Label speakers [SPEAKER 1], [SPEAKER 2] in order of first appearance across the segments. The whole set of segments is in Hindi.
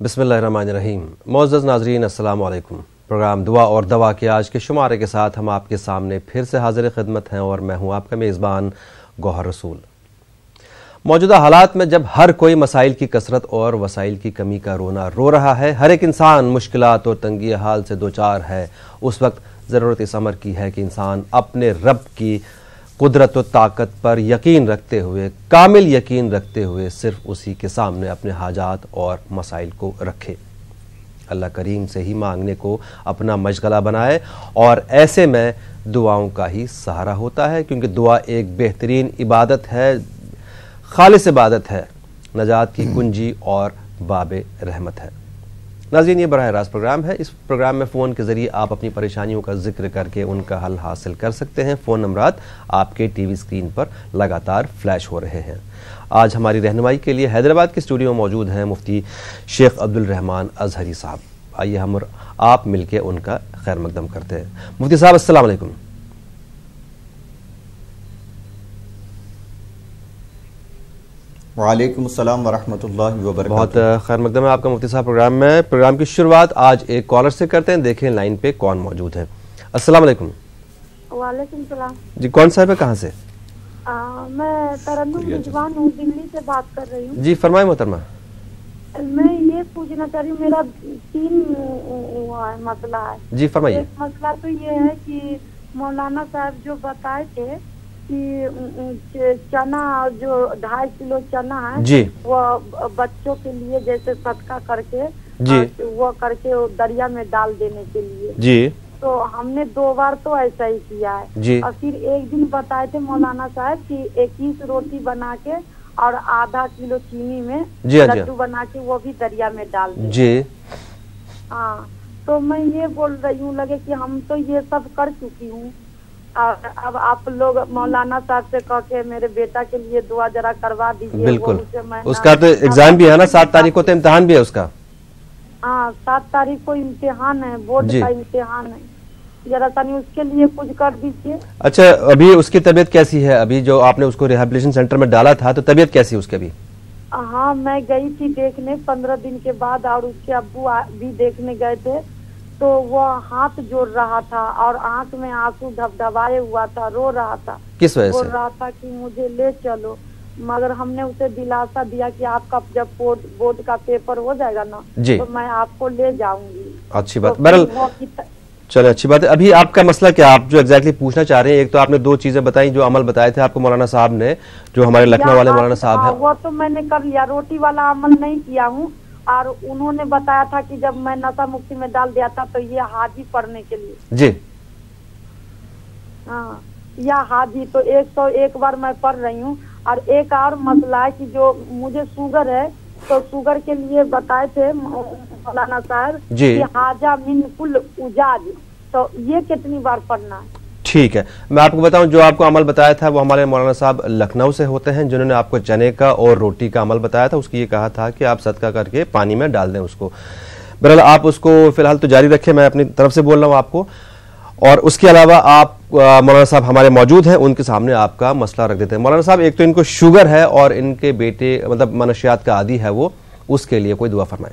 [SPEAKER 1] बिस्मिल्लाहिर्रहमानिर्रहीम। मुअज़्ज़ज़ नाज़रीन, अस्सलाम वालेकुम। प्रोग्राम दुआ और दवा के आज के शुमारे के साथ हम आपके सामने फिर से हाजिर खिदमत हैं और मैं हूँ आपका मेज़बान गौहर रसूल। मौजूदा हालात में जब हर कोई मसाइल की कसरत और वसाइल की कमी का रोना रो रहा है, हर एक इंसान मुश्किलात और तंगी हाल से दो चार है, उस वक्त ज़रूरत इस अमर की है कि इंसान अपने रब की कुदरत व ताकत पर यकीन रखते हुए, कामिल यकीन रखते हुए सिर्फ उसी के सामने अपने हाजात और मसाइल को रखे, अल्लाह करीम से ही मांगने को अपना मशगला बनाए। और ऐसे में दुआओं का ही सहारा होता है, क्योंकि दुआ एक बेहतरीन इबादत है, खालिस इबादत है, नजात की कुंजी और बाबे रहमत है। नाज़रीन, ये बराह रास्त प्रोग्राम है। इस प्रोग्राम में फ़ोन के ज़रिए आप अपनी परेशानियों का जिक्र करके उनका हल हासिल कर सकते हैं। फ़ोन नंबरात आपके टीवी स्क्रीन पर लगातार फ्लैश हो रहे हैं। आज हमारी रहनुमाई के लिए हैदराबाद के स्टूडियो में मौजूद हैं मुफ्ती शेख अब्दुल रहमान अज़हरी साहब। आइए हम और आप मिलकर उनका खैर मकदम करते हैं। मुफ्ती साहब, अस्सलाम वालेकुम।
[SPEAKER 2] वालेकुम अस्सलाम वरहमतुल्लाहि वबरकातुहू।
[SPEAKER 1] बहुत खैर मकदम है आपका मुफ्ती साहब। प्रोग्राम की शुरुआत आज एक कॉलर से करते हैं, देखें लाइन पे कौन मौजूद है। अस्सलाम वालेकुम।
[SPEAKER 3] वालेकुम सलाम
[SPEAKER 1] जी, कौन साहब है, कहाँ से?
[SPEAKER 3] मैं तरन्नुम रिजवान हूँ, दिल्ली से बात कर रही हूँ।
[SPEAKER 1] जी फरमाए मोहतरमा।
[SPEAKER 3] मैं ये पूछना चाह रही हूँ, मेरा 3 मसला है।
[SPEAKER 1] जी फरमाइए।
[SPEAKER 3] एक मसला तो ये है कि मौलाना साहब जो बताए थे कि चना जो 2.5 किलो चना है
[SPEAKER 1] जी,
[SPEAKER 3] वो बच्चों के लिए जैसे सदका करके
[SPEAKER 1] जी,
[SPEAKER 3] वो करके वो दरिया में डाल देने के लिए
[SPEAKER 1] जी,
[SPEAKER 3] तो हमने 2 बार तो ऐसा ही किया है
[SPEAKER 1] जी।
[SPEAKER 3] और फिर एक दिन बताए थे मौलाना साहब कि 21 रोटी बना के और आधा किलो चीनी में
[SPEAKER 1] जी, हाँ जी,
[SPEAKER 3] लड्डू बना के वो भी दरिया में डाल दें।
[SPEAKER 1] जी।
[SPEAKER 3] हाँ, तो मैं ये बोल रही हूँ लगे कि हम तो ये सब कर चुकी हूँ और अब आप लोग मौलाना साहब से कह के मेरे बेटा के लिए दुआ जरा करवा दीजिए।
[SPEAKER 1] बिल्कुल, उसका तो एग्जाम भी है ना, 7 तारीख को तो इम्तिहान भी है उसका।
[SPEAKER 3] हाँ, 7 तारीख को इम्तिहान है, बोर्ड का इम्तिहान है, जरा तनी उसके लिए कुछ कर दीजिए।
[SPEAKER 1] अच्छा, अभी उसकी तबीयत कैसी है? अभी जो आपने उसको रिहैबिलिटेशन सेंटर में डाला था तो तबीयत कैसी है उसकी अभी?
[SPEAKER 3] हाँ, मैं गई थी देखने 15 दिन के बाद और उसके अब्बू भी देखने गए थे, तो वो हाथ जोड़ रहा था और आंख में आंसू धबधबाए हुआ था, रो रहा था।
[SPEAKER 1] किस वजह से?
[SPEAKER 3] बोल रहा था कि मुझे ले चलो, मगर हमने उसे दिलासा दिया कि आपका जब बोर्ड का पेपर हो जाएगा ना तो मैं आपको ले जाऊंगी।
[SPEAKER 1] अच्छी बात। बहरहाल चलो, अच्छी बात है। अभी आपका मसला क्या, आप जो एग्जैक्टली पूछना चाह रहे हैं? एक तो आपने 2 चीजें बताई, जो अमल बताए थे आपको मौलाना साहब ने, जो हमारे लखनऊ वाले मौलाना साहब हैं।
[SPEAKER 3] वो तो मैंने कर लिया, रोटी वाला अमल नहीं किया हूँ। और उन्होंने बताया था कि जब मैं नशा मुक्ति में डाल दिया था तो ये हाजी पढ़ने के लिए।
[SPEAKER 1] जी
[SPEAKER 3] हाँ, या हाजी तो 101 बार मैं पढ़ रही हूँ। और एक और मसला है कि जो मुझे शुगर है, तो शुगर के लिए बताए थे मौलाना साहब कि हाजा मिन कुल उजाज, तो ये कितनी बार पढ़ना है? ठीक
[SPEAKER 1] है, मैं आपको बताऊं, जो आपको अमल बताया था वो हमारे मौलाना साहब लखनऊ से होते हैं, जिन्होंने आपको चने का और रोटी का अमल बताया था। उसकी ये कहा था कि आप सदका करके पानी में डाल दें उसको। बहरहाल आप उसको फिलहाल तो जारी रखें, मैं अपनी तरफ से बोल रहा हूँ आपको। और उसके अलावा आप मौलाना साहब हमारे मौजूद हैं, उनके सामने आपका मसला रख देते हैं। मौलाना साहब, एक तो इनको शुगर है और इनके बेटे मतलब मनशियात का आदी है वो, उसके लिए कोई दुआ फरमाएं।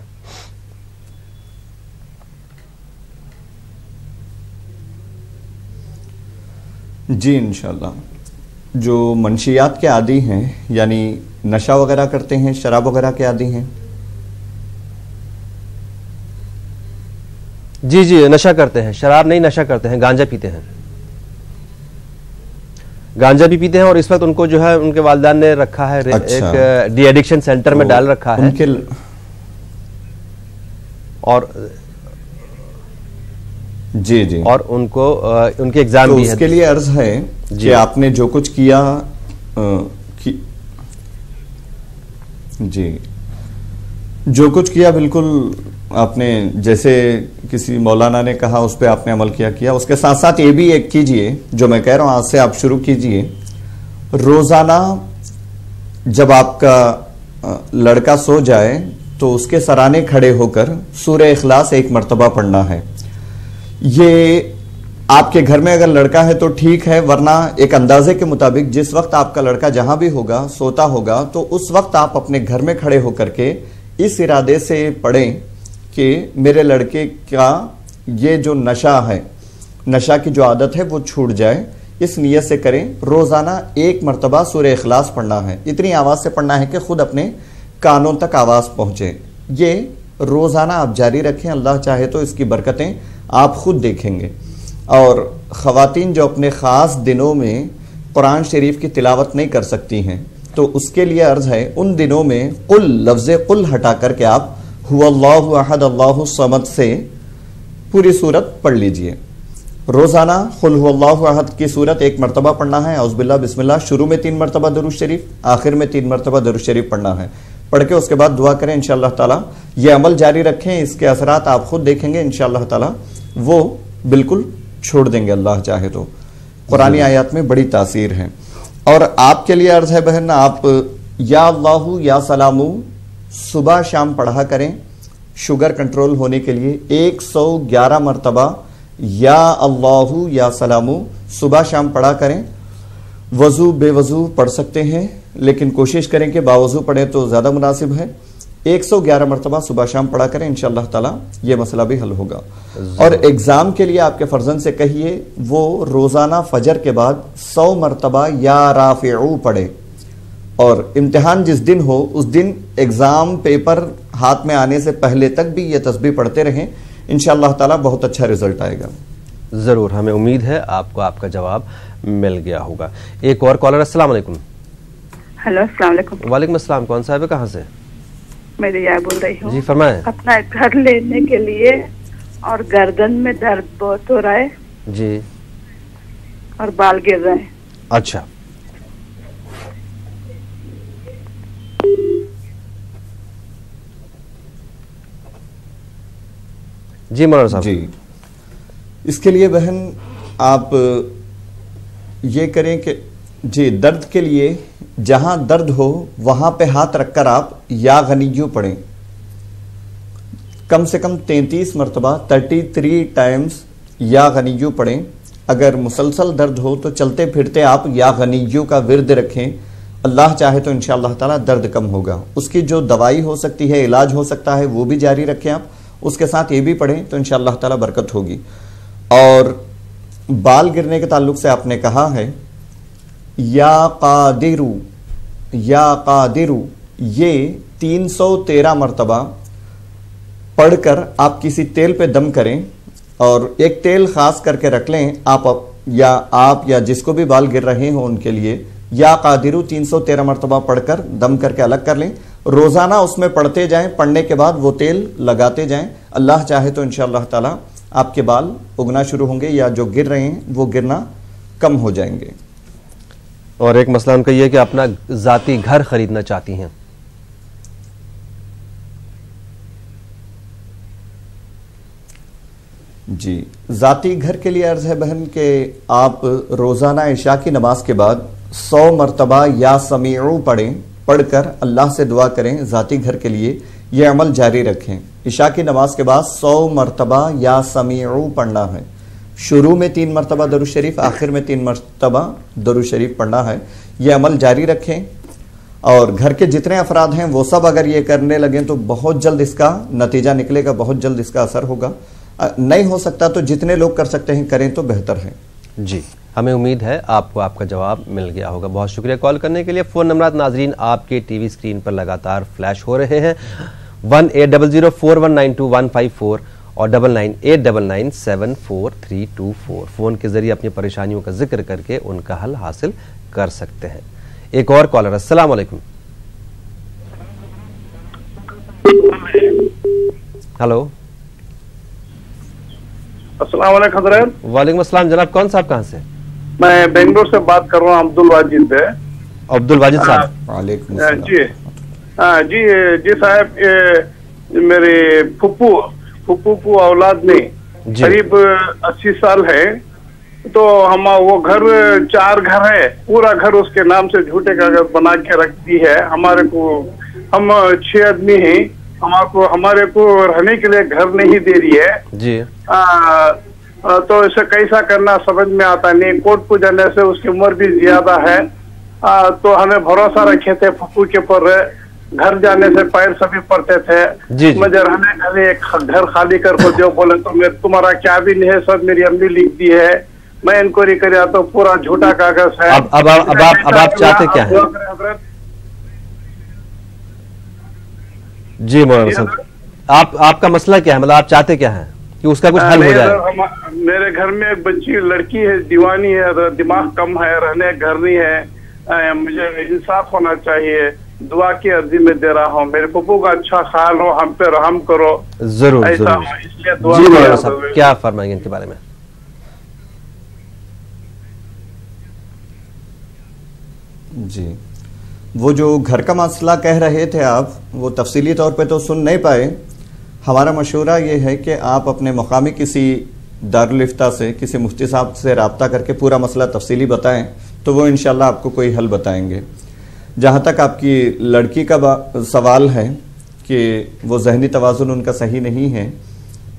[SPEAKER 2] जी इंशाल्लाह। जो मंशियात के आदी हैं, यानी नशा वगैरह करते हैं, शराब वगैरह के आदी हैं?
[SPEAKER 1] जी जी, नशा करते हैं, शराब नहीं नशा करते हैं, गांजा पीते हैं, गांजा भी पीते हैं। और इस वक्त उनको जो है उनके वालिदैन ने रखा है एक डी एडिक्शन सेंटर में डाल रखा है और
[SPEAKER 2] जी जी,
[SPEAKER 1] और उनको उनके एग्जाम
[SPEAKER 2] तो
[SPEAKER 1] भी है।
[SPEAKER 2] उसके लिए अर्ज है कि आपने जो कुछ किया जी, जो कुछ किया बिल्कुल आपने जैसे किसी मौलाना ने कहा उस पर आपने अमल किया। उसके साथ साथ ये भी एक कीजिए, जो मैं कह रहा हूं आज से आप शुरू कीजिए, रोजाना जब आपका लड़का सो जाए तो उसके सराने खड़े होकर सूरह इखलास 1 मरतबा पढ़ना है। ये आपके घर में अगर लड़का है तो ठीक है, वरना एक अंदाजे के मुताबिक जिस वक्त आपका लड़का जहां भी होगा सोता होगा, तो उस वक्त आप अपने घर में खड़े होकर के इस इरादे से पढ़ें कि मेरे लड़के का ये जो नशा है, नशा की जो आदत है वो छूट जाए, इस नियत से करें। रोजाना 1 मरतबा सूरह इखलास पढ़ना है, इतनी आवाज से पढ़ना है कि खुद अपने कानों तक आवाज पहुंचे। ये रोजाना आप जारी रखें, अल्लाह चाहे तो इसकी बरकतें आप खुद देखेंगे। और ख़वातीन जो अपने ख़ास दिनों में कुरान शरीफ की तिलावत नहीं कर सकती हैं, तो उसके लिए अर्ज है उन दिनों में कुल, लफ्ज़ कुल हटा करके आप हुवल्लाहु अहद अल्लाहु समद से पूरी सूरत पढ़ लीजिए। रोजाना कुल हुवल्लाहु अहद की सूरत 1 मरतबा पढ़ना है, औज़ुबिल्लाह बिस्मिल्लाह, शुरू में 3 मरतबा दरूद शरीफ, आखिर में 3 मरतबा दरूद शरीफ पढ़ना है। पढ़ के उसके बाद दुआ करें इंशाअल्लाह ताला। ये अमल जारी रखें, इसके असरात आप खुद देखेंगे इंशाअल्लाह ताला, वो बिल्कुल छोड़ देंगे अल्लाह चाहे तो। कुरानी आयत में बड़ी तासीर है। और आपके लिए अर्ज है बहन, आप या अल्लाहु या सलामू सुबह शाम पढ़ा करें। शुगर कंट्रोल होने के लिए 111 मरतबा या अल्लाहु या सलामू सुबह शाम पढ़ा करें। वजू बेवजू पढ़ सकते हैं, लेकिन कोशिश करें कि बावजू पढ़ें तो ज्यादा मुनासिब है। 111 मरतबा सुबह शाम पढ़ा करें, इंशाअल्लाह ताला ये मसला भी हल होगा। और एग्जाम के लिए आपके फर्जन से कहिए वो रोजाना फजर के बाद 100 मरतबा या राफिऊ पढ़े। और इम्तिहान जिस दिन हो उस दिन एग्जाम पेपर हाथ में आने से पहले तक भी ये तस्बीह पढ़ते रहें, इंशाअल्लाह ताला बहुत अच्छा रिजल्ट आएगा।
[SPEAKER 1] जरूर, हमें उम्मीद है आपको आपका जवाब मिल गया होगा। एक और कॉलर, अस्सलाम वालेकुम।
[SPEAKER 4] हेलो, अस्सलाम वालेकुम।
[SPEAKER 1] वालेकुम अस्सलाम। कौन साहब है, कहाँ से?
[SPEAKER 4] मैं रिया बोल रही हूँ।
[SPEAKER 1] जी फरमाएं।
[SPEAKER 4] अपना घर लेने के लिए और गर्दन में दर्द बहुत हो रहा है
[SPEAKER 1] जी,
[SPEAKER 4] और बाल गिर रहे हैं।
[SPEAKER 1] अच्छा, जी मौलाना साहब।
[SPEAKER 2] जी, इसके लिए बहन आप ये करें कि जी दर्द के लिए जहां दर्द हो वहां पे हाथ रखकर आप या गनीयू पढ़ें। कम से कम 33 मरतबा 33 टाइम्स या गनीयू पढ़ें। अगर मुसलसल दर्द हो तो चलते फिरते आप या गनीयू का विर्द रखें, अल्लाह चाहे तो इंशाअल्लाह ताला दर्द कम होगा। उसकी जो दवाई हो सकती है, इलाज हो सकता है, वो भी जारी रखें आप, उसके साथ ये भी पढ़ें तो इंशाअल्लाह ताला बरकत होगी। और बाल गिरने के ताल्लुक से आपने कहा है या कादिरू, या कादिरू, ये 313 मरतबा पढ़कर आप किसी तेल पे दम करें और एक तेल खास करके रख लें आप या जिसको भी बाल गिर रहे हो उनके लिए या कादिरू 313 मरतबा पढ़कर दम करके अलग कर लें। रोजाना उसमें पढ़ते जाएं, पढ़ने के बाद वो तेल लगाते जाएं। अल्लाह चाहे तो इंशाअल्लाह ताला आपके बाल उगना शुरू होंगे या जो गिर रहे हैं वो गिरना कम हो जाएंगे।
[SPEAKER 1] और एक मसला उनका यह है कि अपना जाती घर खरीदना चाहती हैं।
[SPEAKER 2] जी, जाती घर के लिए अर्ज है बहन कि आप रोजाना इशा की नमाज के बाद 100 मरतबा या समीऊ पढ़ें, पढ़कर अल्लाह से दुआ करें जाती घर के लिए। यह अमल जारी रखें। इशा की नमाज के बाद 100 मरतबा या समीऊ पढ़ना है। शुरू में 3 मरतबा दरूद शरीफ, आखिर में 3 मरतबा दरूद शरीफ पढ़ना है। यह अमल जारी रखें। और घर के जितने अफराद हैं वो सब अगर ये करने लगें तो बहुत जल्द इसका नतीजा निकलेगा, बहुत जल्द इसका असर होगा। नहीं हो सकता तो जितने लोग कर सकते हैं करें तो बेहतर है।
[SPEAKER 1] जी, हमें उम्मीद है आपको आपका जवाब मिल गया होगा। बहुत शुक्रिया कॉल करने के लिए। फ़ोन नंबर नाजरीन आपके टीवी स्क्रीन पर लगातार फ्लैश हो रहे हैं, 180041925154 और 9989974324। फ़ोन के जरिए अपनी परेशानियों का जिक्र करके उनका हल हासिल कर सकते हैं। एक और कॉलर, अस्सलाम वालेकुम। हेलो,
[SPEAKER 5] अस्सलाम वालेकुम हज़रत।
[SPEAKER 1] वालेकुम अस्सलाम जनाब। कौन साहब, कहाँ से?
[SPEAKER 5] मैं बेंगलोर से बात कर रहा हूँ, अब्दुल वाजिद से।
[SPEAKER 1] अब्दुल वाजिद साहब,
[SPEAKER 2] वालेकुम
[SPEAKER 5] जी जी साहब, मेरे फुप्पू को औलाद ने करीब 80 साल है, तो हम वो घर 4 घर है, पूरा घर उसके नाम से झूठे कागज बना के रख दी है। हमारे को, हम 6 आदमी हैं, हमारे को रहने के लिए घर नहीं दे रही है जी। तो इसे कैसा करना समझ में आता नहीं। कोर्ट को जाने से उसकी उम्र भी ज्यादा है, तो हमें भरोसा रखे थे फुप्पू के ऊपर, घर जाने से पैर सभी पड़ते थे। मुझे रहने के लिए घर खाली करके जो बोले तो मैं तुम्हारा क्या भी नहीं है, सब मेरी अम्मी लिख दी है। मैं इंक्वायरी कर तो पूरा झूठा कागज है।
[SPEAKER 1] अब आप चाहते क्या है? जी मौलाना साहब, आपका मसला क्या है? मतलब आप चाहते क्या है कि उसका कुछ हल हो जाए?
[SPEAKER 5] मेरे घर में एक बच्ची लड़की है, दीवानी है, दिमाग कम है, रहने घर नहीं है। मुझे इंसाफ होना चाहिए। दुआ की अर्जी में दे रहा हूँ, मेरे पप्पू का अच्छा ख्याल हो, हम पे रहम करो।
[SPEAKER 1] जरूर
[SPEAKER 5] ऐसा
[SPEAKER 1] जरूर।
[SPEAKER 5] इसलिए दुआ
[SPEAKER 1] जी मौलाना साहब, क्या फरमाएंगे इनके बारे में?
[SPEAKER 2] जी, वो जो घर का मसला कह रहे थे आप, वो तफसीली तौर पे तो सुन नहीं पाए। हमारा मशवरा ये है कि आप अपने मुकामी किसी दारुल इफ्ता से, किसी मुफ्ती साहब से रब्ता करके पूरा मसला तफसीली बताएं, तो वो इंशाल्लाह आपको कोई हल बताएंगे। जहाँ तक आपकी लड़की का सवाल है कि वो जहनी तवाज़ुन उनका सही नहीं है,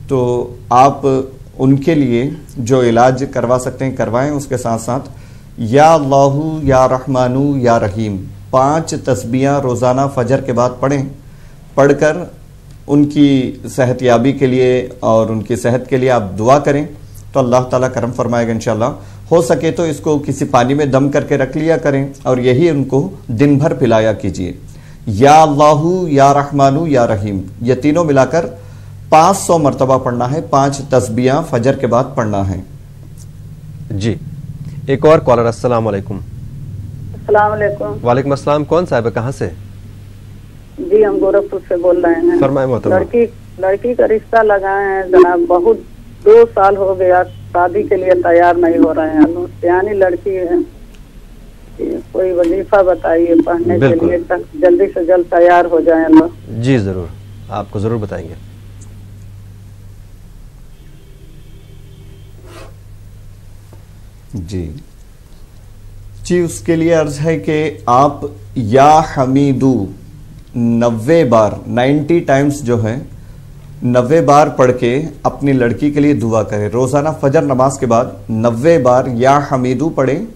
[SPEAKER 2] तो आप उनके लिए जो इलाज करवा सकते हैं करवाएं। उसके साथ साथ या अल्लाहु या रहमानु या रहीम 5 तस्बीहां रोज़ाना फजर के बाद पढ़ें। पढ़कर उनकी सेहतयाबी के लिए और उनकी सेहत के लिए आप दुआ करें तो अल्लाह ताला करम फरमाएगा इंशाल्लाह। हो सके तो इसको किसी पानी में दम करके रख लिया करें और यही उनको दिन भर पिलाया कीजिए। या अल्लाहु या रहमानु या रहीम, ये तीनों मिलाकर 500 मरतबा पढ़ना है। 5 तस्बीहां फजर के बाद पढ़ना है।
[SPEAKER 1] जी, एक और कॉलर। अस्सलाम वालेकुम।
[SPEAKER 6] अस्सलाम वालेकुम।
[SPEAKER 1] वालेकुम अस्सलाम। कौन साहब है, कहाँ से?
[SPEAKER 6] जी, हम गोरखपुर से बोल रहे हैं।
[SPEAKER 1] फरमाए मोहतरमा।
[SPEAKER 6] लड़की का रिश्ता लगाए हैं जनाब, बहुत 2 साल हो गया, शादी के लिए तैयार नहीं हो रहे हैं। सियानी लड़की है, कोई वजीफा बताइए पढ़ने के लिए, तक जल्दी से जल्द तैयार हो जाए अल्लाह।
[SPEAKER 1] जी जरूर, आपको जरूर बताएंगे।
[SPEAKER 2] जी, उसके लिए अर्ज है कि आप या हमीदू 90 बार 90 टाइम्स जो है 90 बार पढ़ के अपनी लड़की के लिए दुआ करें। रोज़ाना फजर नमाज के बाद 90 बार या हमीदू पढ़ें,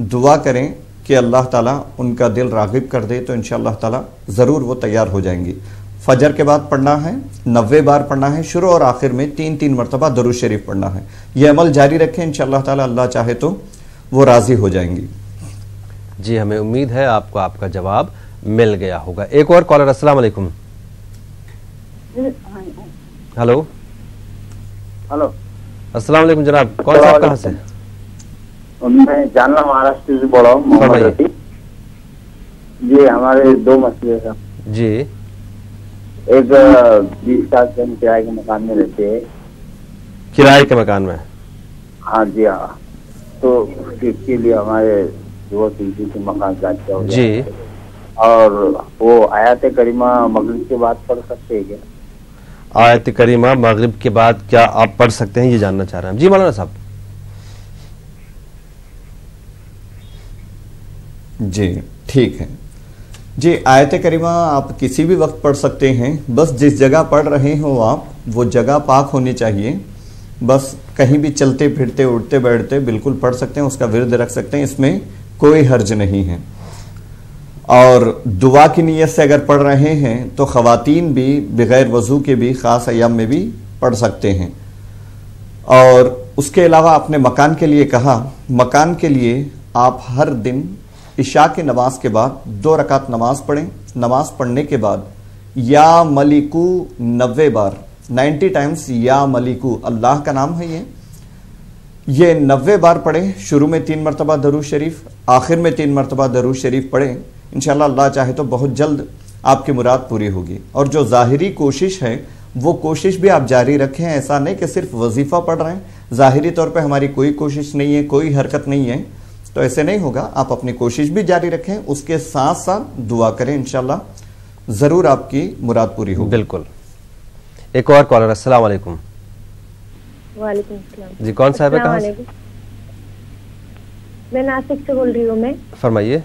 [SPEAKER 2] दुआ करें कि अल्लाह ताला उनका दिल राग़िब कर दे, तो इंशाअल्लाह ताला ज़रूर वो तैयार हो जाएंगी। फजर के बाद पढ़ना है, 90 बार पढ़ना है, शुरू और आखिर में 3-3 मरतबा दरूद शरीफ पढ़ना है। यह अमल जारी रखें, इंशाअल्लाह ताला अल्लाह चाहे तो वो राज़ी हो जाएंगी।
[SPEAKER 1] जी, हमें उम्मीद है आपको आपका जवाब मिल गया होगा। एक और कॉलर। अस्सलाम वालेकुम। हेलो
[SPEAKER 7] हेलो,
[SPEAKER 1] अस्सलाम वालेकुम जनाब। कौन साहब, कहाँ से?
[SPEAKER 7] मैं जानना महाराष्ट्र से बोल रहा हूँ, मोहम्मद रफी जी। हमारे 2 मसले हैं
[SPEAKER 1] जी।
[SPEAKER 7] एक 20 साल से हम किराए के मकान में रहते हैं।
[SPEAKER 1] किराए के मकान में?
[SPEAKER 7] हाँ जी हाँ। तो इसके लिए हमारे जो के मकान जांच हो
[SPEAKER 1] जी,
[SPEAKER 7] और वो आयत करीमा मगरिब के बाद पढ़ सकते हैं क्या?
[SPEAKER 1] आयत करीमा मगरिब के बाद क्या आप पढ़ सकते हैं, ये जानना चाह रहे हैं। जी मौलाना साहब।
[SPEAKER 2] जी ठीक है जी, आयत करीमा आप किसी भी वक्त पढ़ सकते हैं। बस जिस जगह पढ़ रहे हो आप, वो जगह पाक होनी चाहिए। बस कहीं भी चलते फिरते उठते बैठते बिल्कुल पढ़ सकते हैं, उसका विरद रख सकते हैं, इसमें कोई हर्ज नहीं है। और दुआ की नीयत से अगर पढ़ रहे हैं तो ख़वातीन भी बग़ैर वज़ू के भी ख़ास अय्याम में भी पढ़ सकते हैं। और उसके अलावा आपने मकान के लिए कहा, मकान के लिए आप हर दिन इशा की नमाज के बाद 2 रकात नमाज पढ़ें। नमाज पढ़ने के बाद या मलिकू 90 बार 90 टाइम्स या मलिकू, अल्लाह का नाम है ये 90 बार पढ़ें। शुरू में 3 मरतबा दरूद शरीफ, आखिर में 3 मरतबा दरूद शरीफ पढ़ें। इंशाअल्लाह अल्लाह चाहे तो बहुत जल्द आपकी मुराद पूरी होगी। और जो ज़ाहिरी कोशिश है वो कोशिश भी आप जारी रखें। ऐसा नहीं कि सिर्फ वजीफ़ा पढ़ रहे हैं, ज़ाहिरी तौर पे हमारी कोई कोशिश नहीं है, कोई हरकत नहीं है, तो ऐसे नहीं होगा। आप अपनी कोशिश भी जारी रखें, उसके साथ साथ दुआ करें, इंशाअल्लाह ज़रूर आपकी मुराद पूरी होगी।
[SPEAKER 1] बिल्कुल। एक और कॉलर। अस्सलाम वालेकुम।
[SPEAKER 8] वालेकुम सलाम।
[SPEAKER 1] जी, कौन साहब है, कहाँ से?
[SPEAKER 8] मैं नासिक से बोल रही हूँ। मैं
[SPEAKER 1] फरमाइए।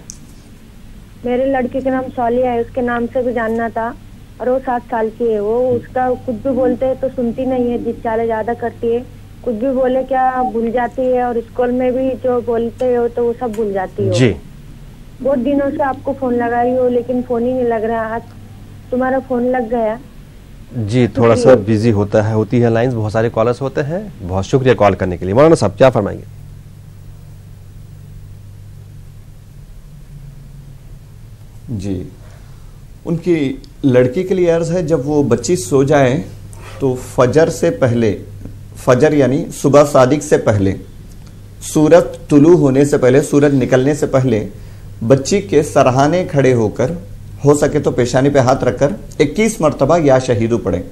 [SPEAKER 8] मेरे लड़के का नाम सौलिया है, उसके नाम से भी जानना था। और वो 7 साल की है। वो उसका कुछ भी बोलते हैं तो सुनती नहीं है, जिद चाले ज्यादा करती है। कुछ भी बोले क्या भूल जाती है, और स्कूल में भी जो बोलते हो तो वो सब भूल जाती है।
[SPEAKER 1] जी।
[SPEAKER 8] बहुत दिनों से आपको फोन लगा रही हो लेकिन फोन ही नहीं लग रहा। आज तुम्हारा फोन लग गया।
[SPEAKER 1] जी, थोड़ा सा बिजी होती है लाइंस, बहुत सारे कॉलर्स होते हैं। बहुत शुक्रिया कॉल करने के लिए। मौलाना साहब क्या फरमाएंगे?
[SPEAKER 2] जी, उनकी लड़की के लिए अर्ज है, जब वो बच्ची सो जाए तो फजर से पहले, फजर यानी सुबह सादिक से पहले, सूरज तुलू होने से पहले, सूरज निकलने से पहले बच्ची के सरहाने खड़े होकर, हो सके तो पेशानी पे हाथ रखकर 21 मरतबा या शहीदू पढ़ें।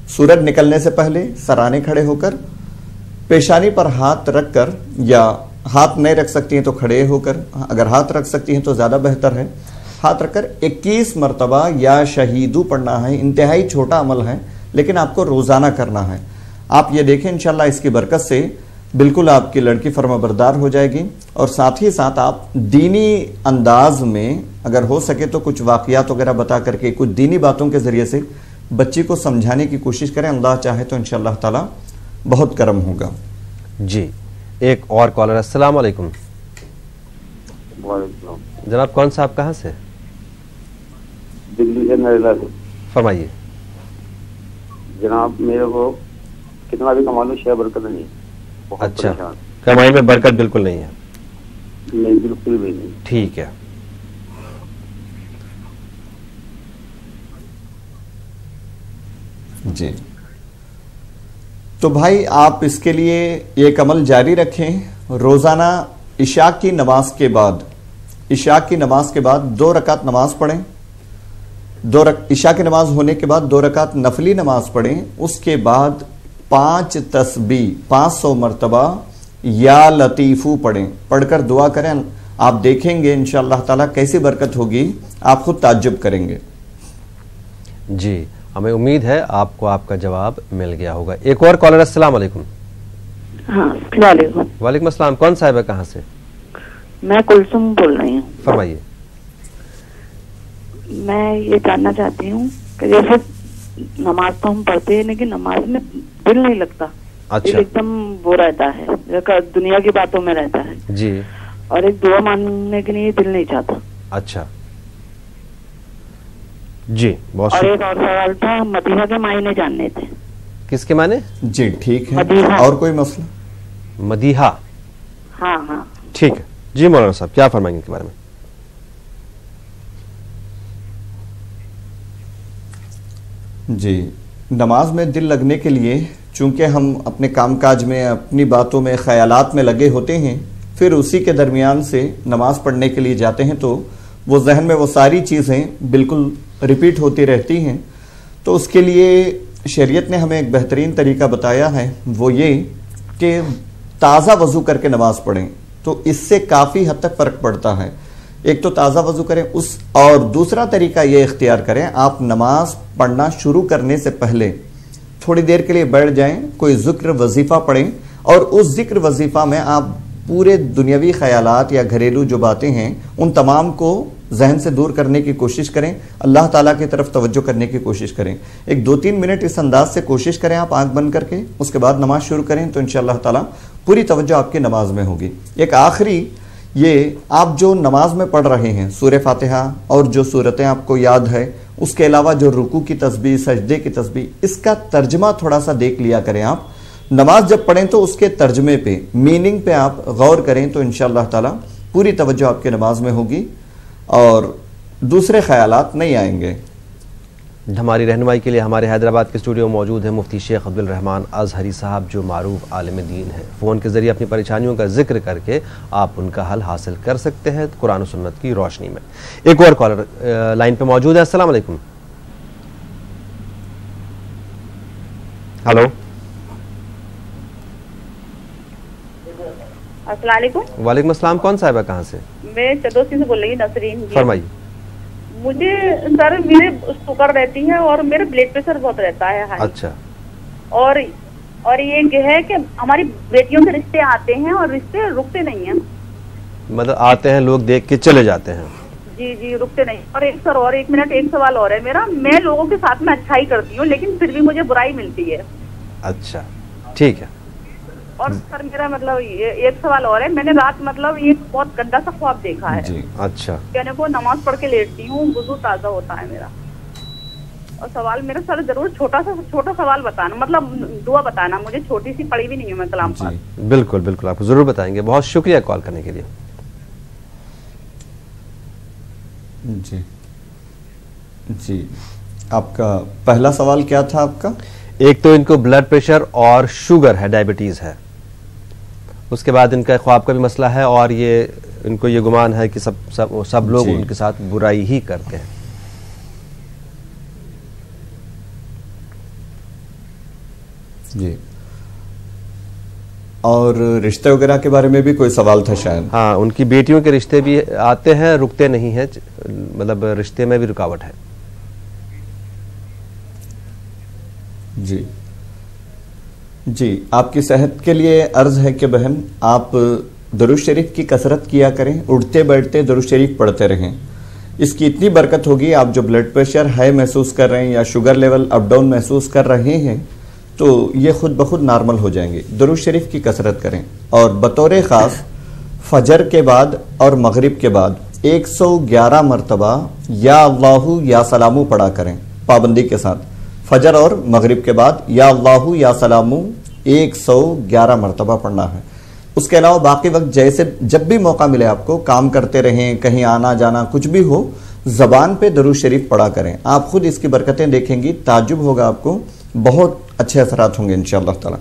[SPEAKER 2] सूरज निकलने से पहले सराहने खड़े होकर, पेशानी पर हाथ रखकर, या हाथ नहीं रख सकती हैं तो खड़े होकर, अगर हाथ रख सकती हैं तो ज़्यादा बेहतर है, हाथ रखकर 21 मरतबा या शहीदू पढ़ना है। इंतहाई छोटा अमल है लेकिन आपको रोज़ाना करना है। आप ये देखें इंशाल्लाह इसकी बरकत से बिल्कुल आपकी लड़की फर्माबरदार हो जाएगी। और साथ ही साथ आप दीनी अंदाज में अगर हो सके तो कुछ वाक़यात वगैरह बता करके, कुछ दीनी बातों के ज़रिए से बच्ची को समझाने की कोशिश करें। अल्लाह चाहे तो इंशाअल्लाह ताला बहुत करम होगा।
[SPEAKER 1] जी, एक और कॉलर। अस्सलाम वालेकुम जनाब, कौन सा आप कहाँ से?
[SPEAKER 9] दिल्ली से, नरेला से।
[SPEAKER 1] फरमाइए
[SPEAKER 9] जनाब, मेरे को कितना भी कमा लूं शेयर बरकत नहीं।
[SPEAKER 1] अच्छा, कमाई में बरकत बिल्कुल नहीं है?
[SPEAKER 9] नहीं, बिल्कुल भी नहीं।
[SPEAKER 1] ठीक है।
[SPEAKER 2] जी, तो भाई आप इसके लिए एक अमल जारी रखें। रोजाना इशा की नमाज के बाद, इशा की नमाज के बाद 2 रकात नमाज पढ़ें। इशा की नमाज होने के बाद 2 रकात नफली नमाज पढ़ें। उसके बाद 5 तस्बीह 500 मरतबा या लतीफू पढ़ें। पढ़कर दुआ करें। आप देखेंगे इंशाअल्लाह ताला कैसी बरकत होगी, आप खुद ताज्जुब करेंगे।
[SPEAKER 1] जी, हमें उम्मीद है आपको आपका जवाब मिल गया होगा। एक और कॉलर। अस्सलाम वालेकुम।
[SPEAKER 4] हाँ,
[SPEAKER 1] वालेकुम अस्सलाम। कौन साहिब है, कहाँ से?
[SPEAKER 4] मैं कुलसुम बोल रही हूँ।
[SPEAKER 1] फरमाइए।
[SPEAKER 4] मैं ये जानना चाहती हूँ कि जैसे नमाज तो हम पढ़ते हैं लेकिन नमाज में दिल नहीं लगता।
[SPEAKER 1] अच्छा।
[SPEAKER 4] दिल एकदम वो रहता है, दुनिया की बातों में रहता है
[SPEAKER 1] जी।
[SPEAKER 4] और एक दुआ मांगने के लिए दिल नहीं चाहता।
[SPEAKER 1] अच्छा जी, बहुत।
[SPEAKER 4] और एक और सवाल था, मदीहा के मायने जानने थे।
[SPEAKER 1] किसके माने?
[SPEAKER 2] जी ठीक है।
[SPEAKER 4] मदीहा।
[SPEAKER 2] और कोई मसला?
[SPEAKER 1] मदीहा।
[SPEAKER 4] हाँ हाँ
[SPEAKER 1] ठीक है जी। मौलाना साहब क्या फरमाएंगे के बारे में?
[SPEAKER 2] जी, नमाज में दिल लगने के लिए चूंकि हम अपने कामकाज में, अपनी बातों में, ख्यालात में लगे होते हैं, फिर उसी के दरमियान से नमाज पढ़ने के लिए जाते हैं तो वो जहन में वो सारी चीज़ें बिल्कुल रिपीट होती रहती हैं। तो उसके लिए शरीयत ने हमें एक बेहतरीन तरीका बताया है, वो ये कि ताज़ा वज़ू करके नमाज पढ़ें। तो इससे काफ़ी हद तक फ़र्क पड़ता है। एक तो ताज़ा वज़ू करें, और दूसरा तरीका ये इख्तियार करें, आप नमाज पढ़ना शुरू करने से पहले थोड़ी देर के लिए बैठ जाएं, कोई ज़िक्र वजीफ़ा पढ़ें और उस ज़िक्र वजीफ़ा में आप पूरे दुनियावी ख्यालात या घरेलू जो बातें हैं उन तमाम को जहन से दूर करने की कोशिश करें, अल्लाह ताला की तरफ तवज्जो करने की कोशिश करें। एक 2-3 मिनट इस अंदाज से कोशिश करें आप आंख बंद करके, उसके बाद नमाज शुरू करें तो इंशाअल्लाह ताला पूरी तवज्जो आपकी नमाज में होगी। एक आखिरी, ये आप जो नमाज में पढ़ रहे हैं सूरह फातिहा और जो सूरतें आपको याद है, उसके अलावा जो रुकू की तस्बीह, सजदे की तस्बीह, इसका तर्जमा थोड़ा सा देख लिया करें। आप नमाज जब पढ़ें तो उसके तर्जमे पे, मीनिंग पे आप गौर करें तो इंशाअल्लाह ताला पूरी तवज्जो आपके नमाज में होगी और दूसरे ख्यालात नहीं आएंगे।
[SPEAKER 1] हमारी रहनुमाई के लिए हमारे हैदराबाद के स्टूडियो में मौजूद है मुफ्ती शेख अब्दुल रहमान अजहरी साहब, जो मारूफ आलिम दीन है। फ़ोन के ज़रिए अपनी परेशानियों का जिक्र करके आप उनका हल हासिल कर सकते हैं कुरान और सुन्नत की रोशनी में। एक और कॉलर लाइन पे मौजूद है। अस्सलाम वालेकुम। हेलो।
[SPEAKER 10] अस्सलाम वालेकुम।
[SPEAKER 1] वालेकुम अस्सलाम। कौन साहिबा कहाँ से?
[SPEAKER 10] मैं चदोसी से बोल रही हूँ, नसरीन।
[SPEAKER 1] फरमाइए।
[SPEAKER 10] मुझे सर मेरे शुगर रहती है और मेरे ब्लड प्रेशर बहुत रहता है हाई।
[SPEAKER 1] अच्छा।
[SPEAKER 10] और ये है कि हमारी बेटियों के रिश्ते आते हैं और रिश्ते रुकते नहीं हैं।
[SPEAKER 1] मतलब आते हैं लोग, देख के चले जाते हैं?
[SPEAKER 10] जी जी, रुकते नहीं। और एक सर और 1 मिनट, एक सवाल और है मेरा। मैं लोगों के साथ में अच्छाई करती हूँ लेकिन फिर भी मुझे बुराई मिलती है।
[SPEAKER 1] अच्छा ठीक है।
[SPEAKER 10] और सर मेरा मतलब ये एक सवाल और है, मैंने रात मतलब ये बहुत गंदा सा ख्वाब देखा है
[SPEAKER 2] जी।
[SPEAKER 1] अच्छा,
[SPEAKER 10] कहने को नमाज पढ़ के लेटती हूँ, वुजू ताजा होता है मेरा। और सवाल मेरा सर जरूर छोटा सवाल बताना, मतलब दुआ बताना, मुझे छोटी सी पढ़ी भी नहीं है मैं कलाम पाक।
[SPEAKER 1] बिल्कुल बिल्कुल आपको जरूर बताएंगे। बहुत शुक्रिया कॉल करने के लिए।
[SPEAKER 2] जी जी, आपका पहला सवाल क्या था आपका?
[SPEAKER 1] एक तो इनको ब्लड प्रेशर और शुगर है, डायबिटीज है, उसके बाद इनका ख्वाब का भी मसला है, और ये इनको ये गुमान है कि सब लोग उनके साथ बुराई ही करते हैं।
[SPEAKER 2] जी, और रिश्ते वगैरह के बारे में भी कोई सवाल था शायद?
[SPEAKER 1] हाँ, उनकी बेटियों के रिश्ते भी आते हैं, रुकते नहीं हैं, मतलब रिश्ते में भी रुकावट है।
[SPEAKER 2] जी जी, आपकी सेहत के लिए अर्ज है कि बहन आप दुरूद शरीफ की कसरत किया करें, उठते बैठते दुरूद शरीफ पढ़ते रहें। इसकी इतनी बरकत होगी, आप जो ब्लड प्रेशर हाई महसूस कर रहे हैं या शुगर लेवल अप डाउन महसूस कर रहे हैं तो ये खुद ब खुद नॉर्मल हो जाएंगे। दुरूद शरीफ की कसरत करें, और बतौर ख़ास फजर के बाद और मगरिब के बाद 111 मरतबा या अल्लाहु या सलामू पढ़ा करें पाबंदी के साथ। फजर और मगरिब के बाद या अल्लाहु या सलामू 111 मरतबा पढ़ना है। उसके अलावा बाकी वक्त जैसे जब भी मौका मिले आपको, काम करते रहें, कहीं आना जाना कुछ भी हो, ज़बान पे दुरूद शरीफ पढ़ा करें। आप खुद इसकी बरकतें देखेंगी, ताज्जुब होगा आपको, बहुत अच्छे असरात होंगे इंशाअल्लाह ताला।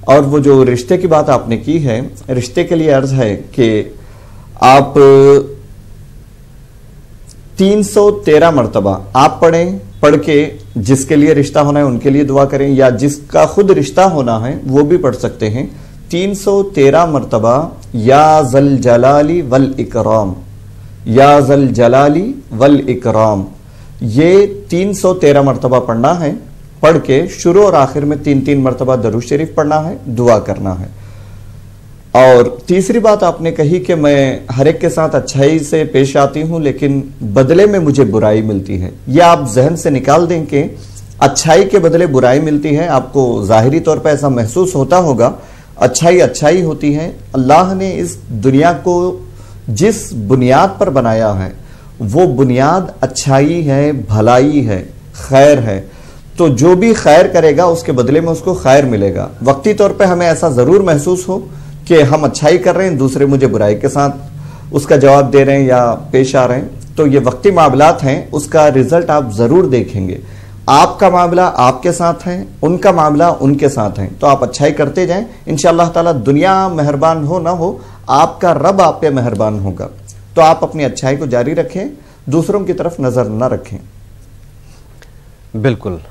[SPEAKER 2] और वो जो रिश्ते की बात आपने की है, रिश्ते के लिए अर्ज है कि आप 313 मरतबा आप पढ़ के जिसके लिए रिश्ता होना है उनके लिए दुआ करें, या जिसका खुद रिश्ता होना है वो भी पढ़ सकते हैं। 313 मरतबा या ज़ल जलाली वल इकराम, या ज़ल जलाली वल इकराम, ये 313 मरतबा पढ़ना है। पढ़ के शुरू और आखिर में 3-3 मरतबा दरूद शरीफ पढ़ना है, दुआ करना है। और तीसरी बात आपने कही कि मैं हर एक के साथ अच्छाई से पेश आती हूं लेकिन बदले में मुझे बुराई मिलती है। यह आप जहन से निकाल दें कि अच्छाई के बदले बुराई मिलती है। आपको जाहिरी तौर पर ऐसा महसूस होता होगा, अच्छाई अच्छाई होती है। अल्लाह ने इस दुनिया को जिस बुनियाद पर बनाया है वो बुनियाद अच्छाई है, भलाई है, खैर है। तो जो भी खैर करेगा उसके बदले में उसको खैर मिलेगा। वक्ती तौर पे हमें ऐसा जरूर महसूस हो कि हम अच्छाई कर रहे हैं, दूसरे मुझे बुराई के साथ उसका जवाब दे रहे हैं या पेश आ रहे हैं, तो ये वक्ती मामलात हैं, उसका रिजल्ट आप जरूर देखेंगे। आपका मामला आपके साथ है, उनका मामला उनके साथ है, तो आप अच्छाई करते जाएं। इंशाअल्लाह ताला दुनिया मेहरबान हो ना हो, आपका रब आप पे मेहरबान होगा। तो आप अपनी अच्छाई को जारी रखें, दूसरों की तरफ नजर न रखें।
[SPEAKER 1] बिल्कुल,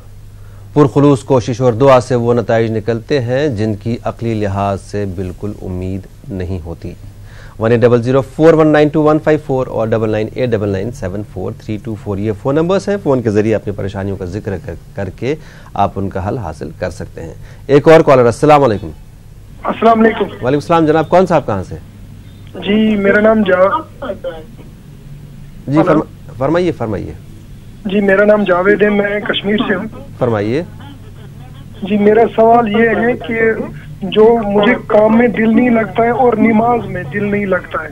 [SPEAKER 1] पुरखुलूस कोशिश और दुआ से वो नताइज निकलते हैं जिनकी अक्ली लिहाज से बिल्कुल उम्मीद नहीं होती। 180041925154 और 9989974324 ये फ़ोन नंबर्स हैं। फ़ोन के ज़रिए अपनी परेशानियों का जिक्र करके आप उनका हल हासिल कर सकते हैं। एक और कॉलर, अस्सलाम वालेकुम।
[SPEAKER 11] अस्सलाम वालेकुम।
[SPEAKER 1] वालेकुम सलाम जनाब, कौन साहब कहाँ से?
[SPEAKER 11] जी मेरा नाम
[SPEAKER 1] जी फरमाइए फरमाइए।
[SPEAKER 11] जी मेरा नाम जावेद है, मैं कश्मीर से हूँ।
[SPEAKER 1] फरमाइए।
[SPEAKER 11] जी मेरा सवाल ये है कि जो मुझे काम में दिल नहीं लगता है और नमाज में दिल नहीं लगता है।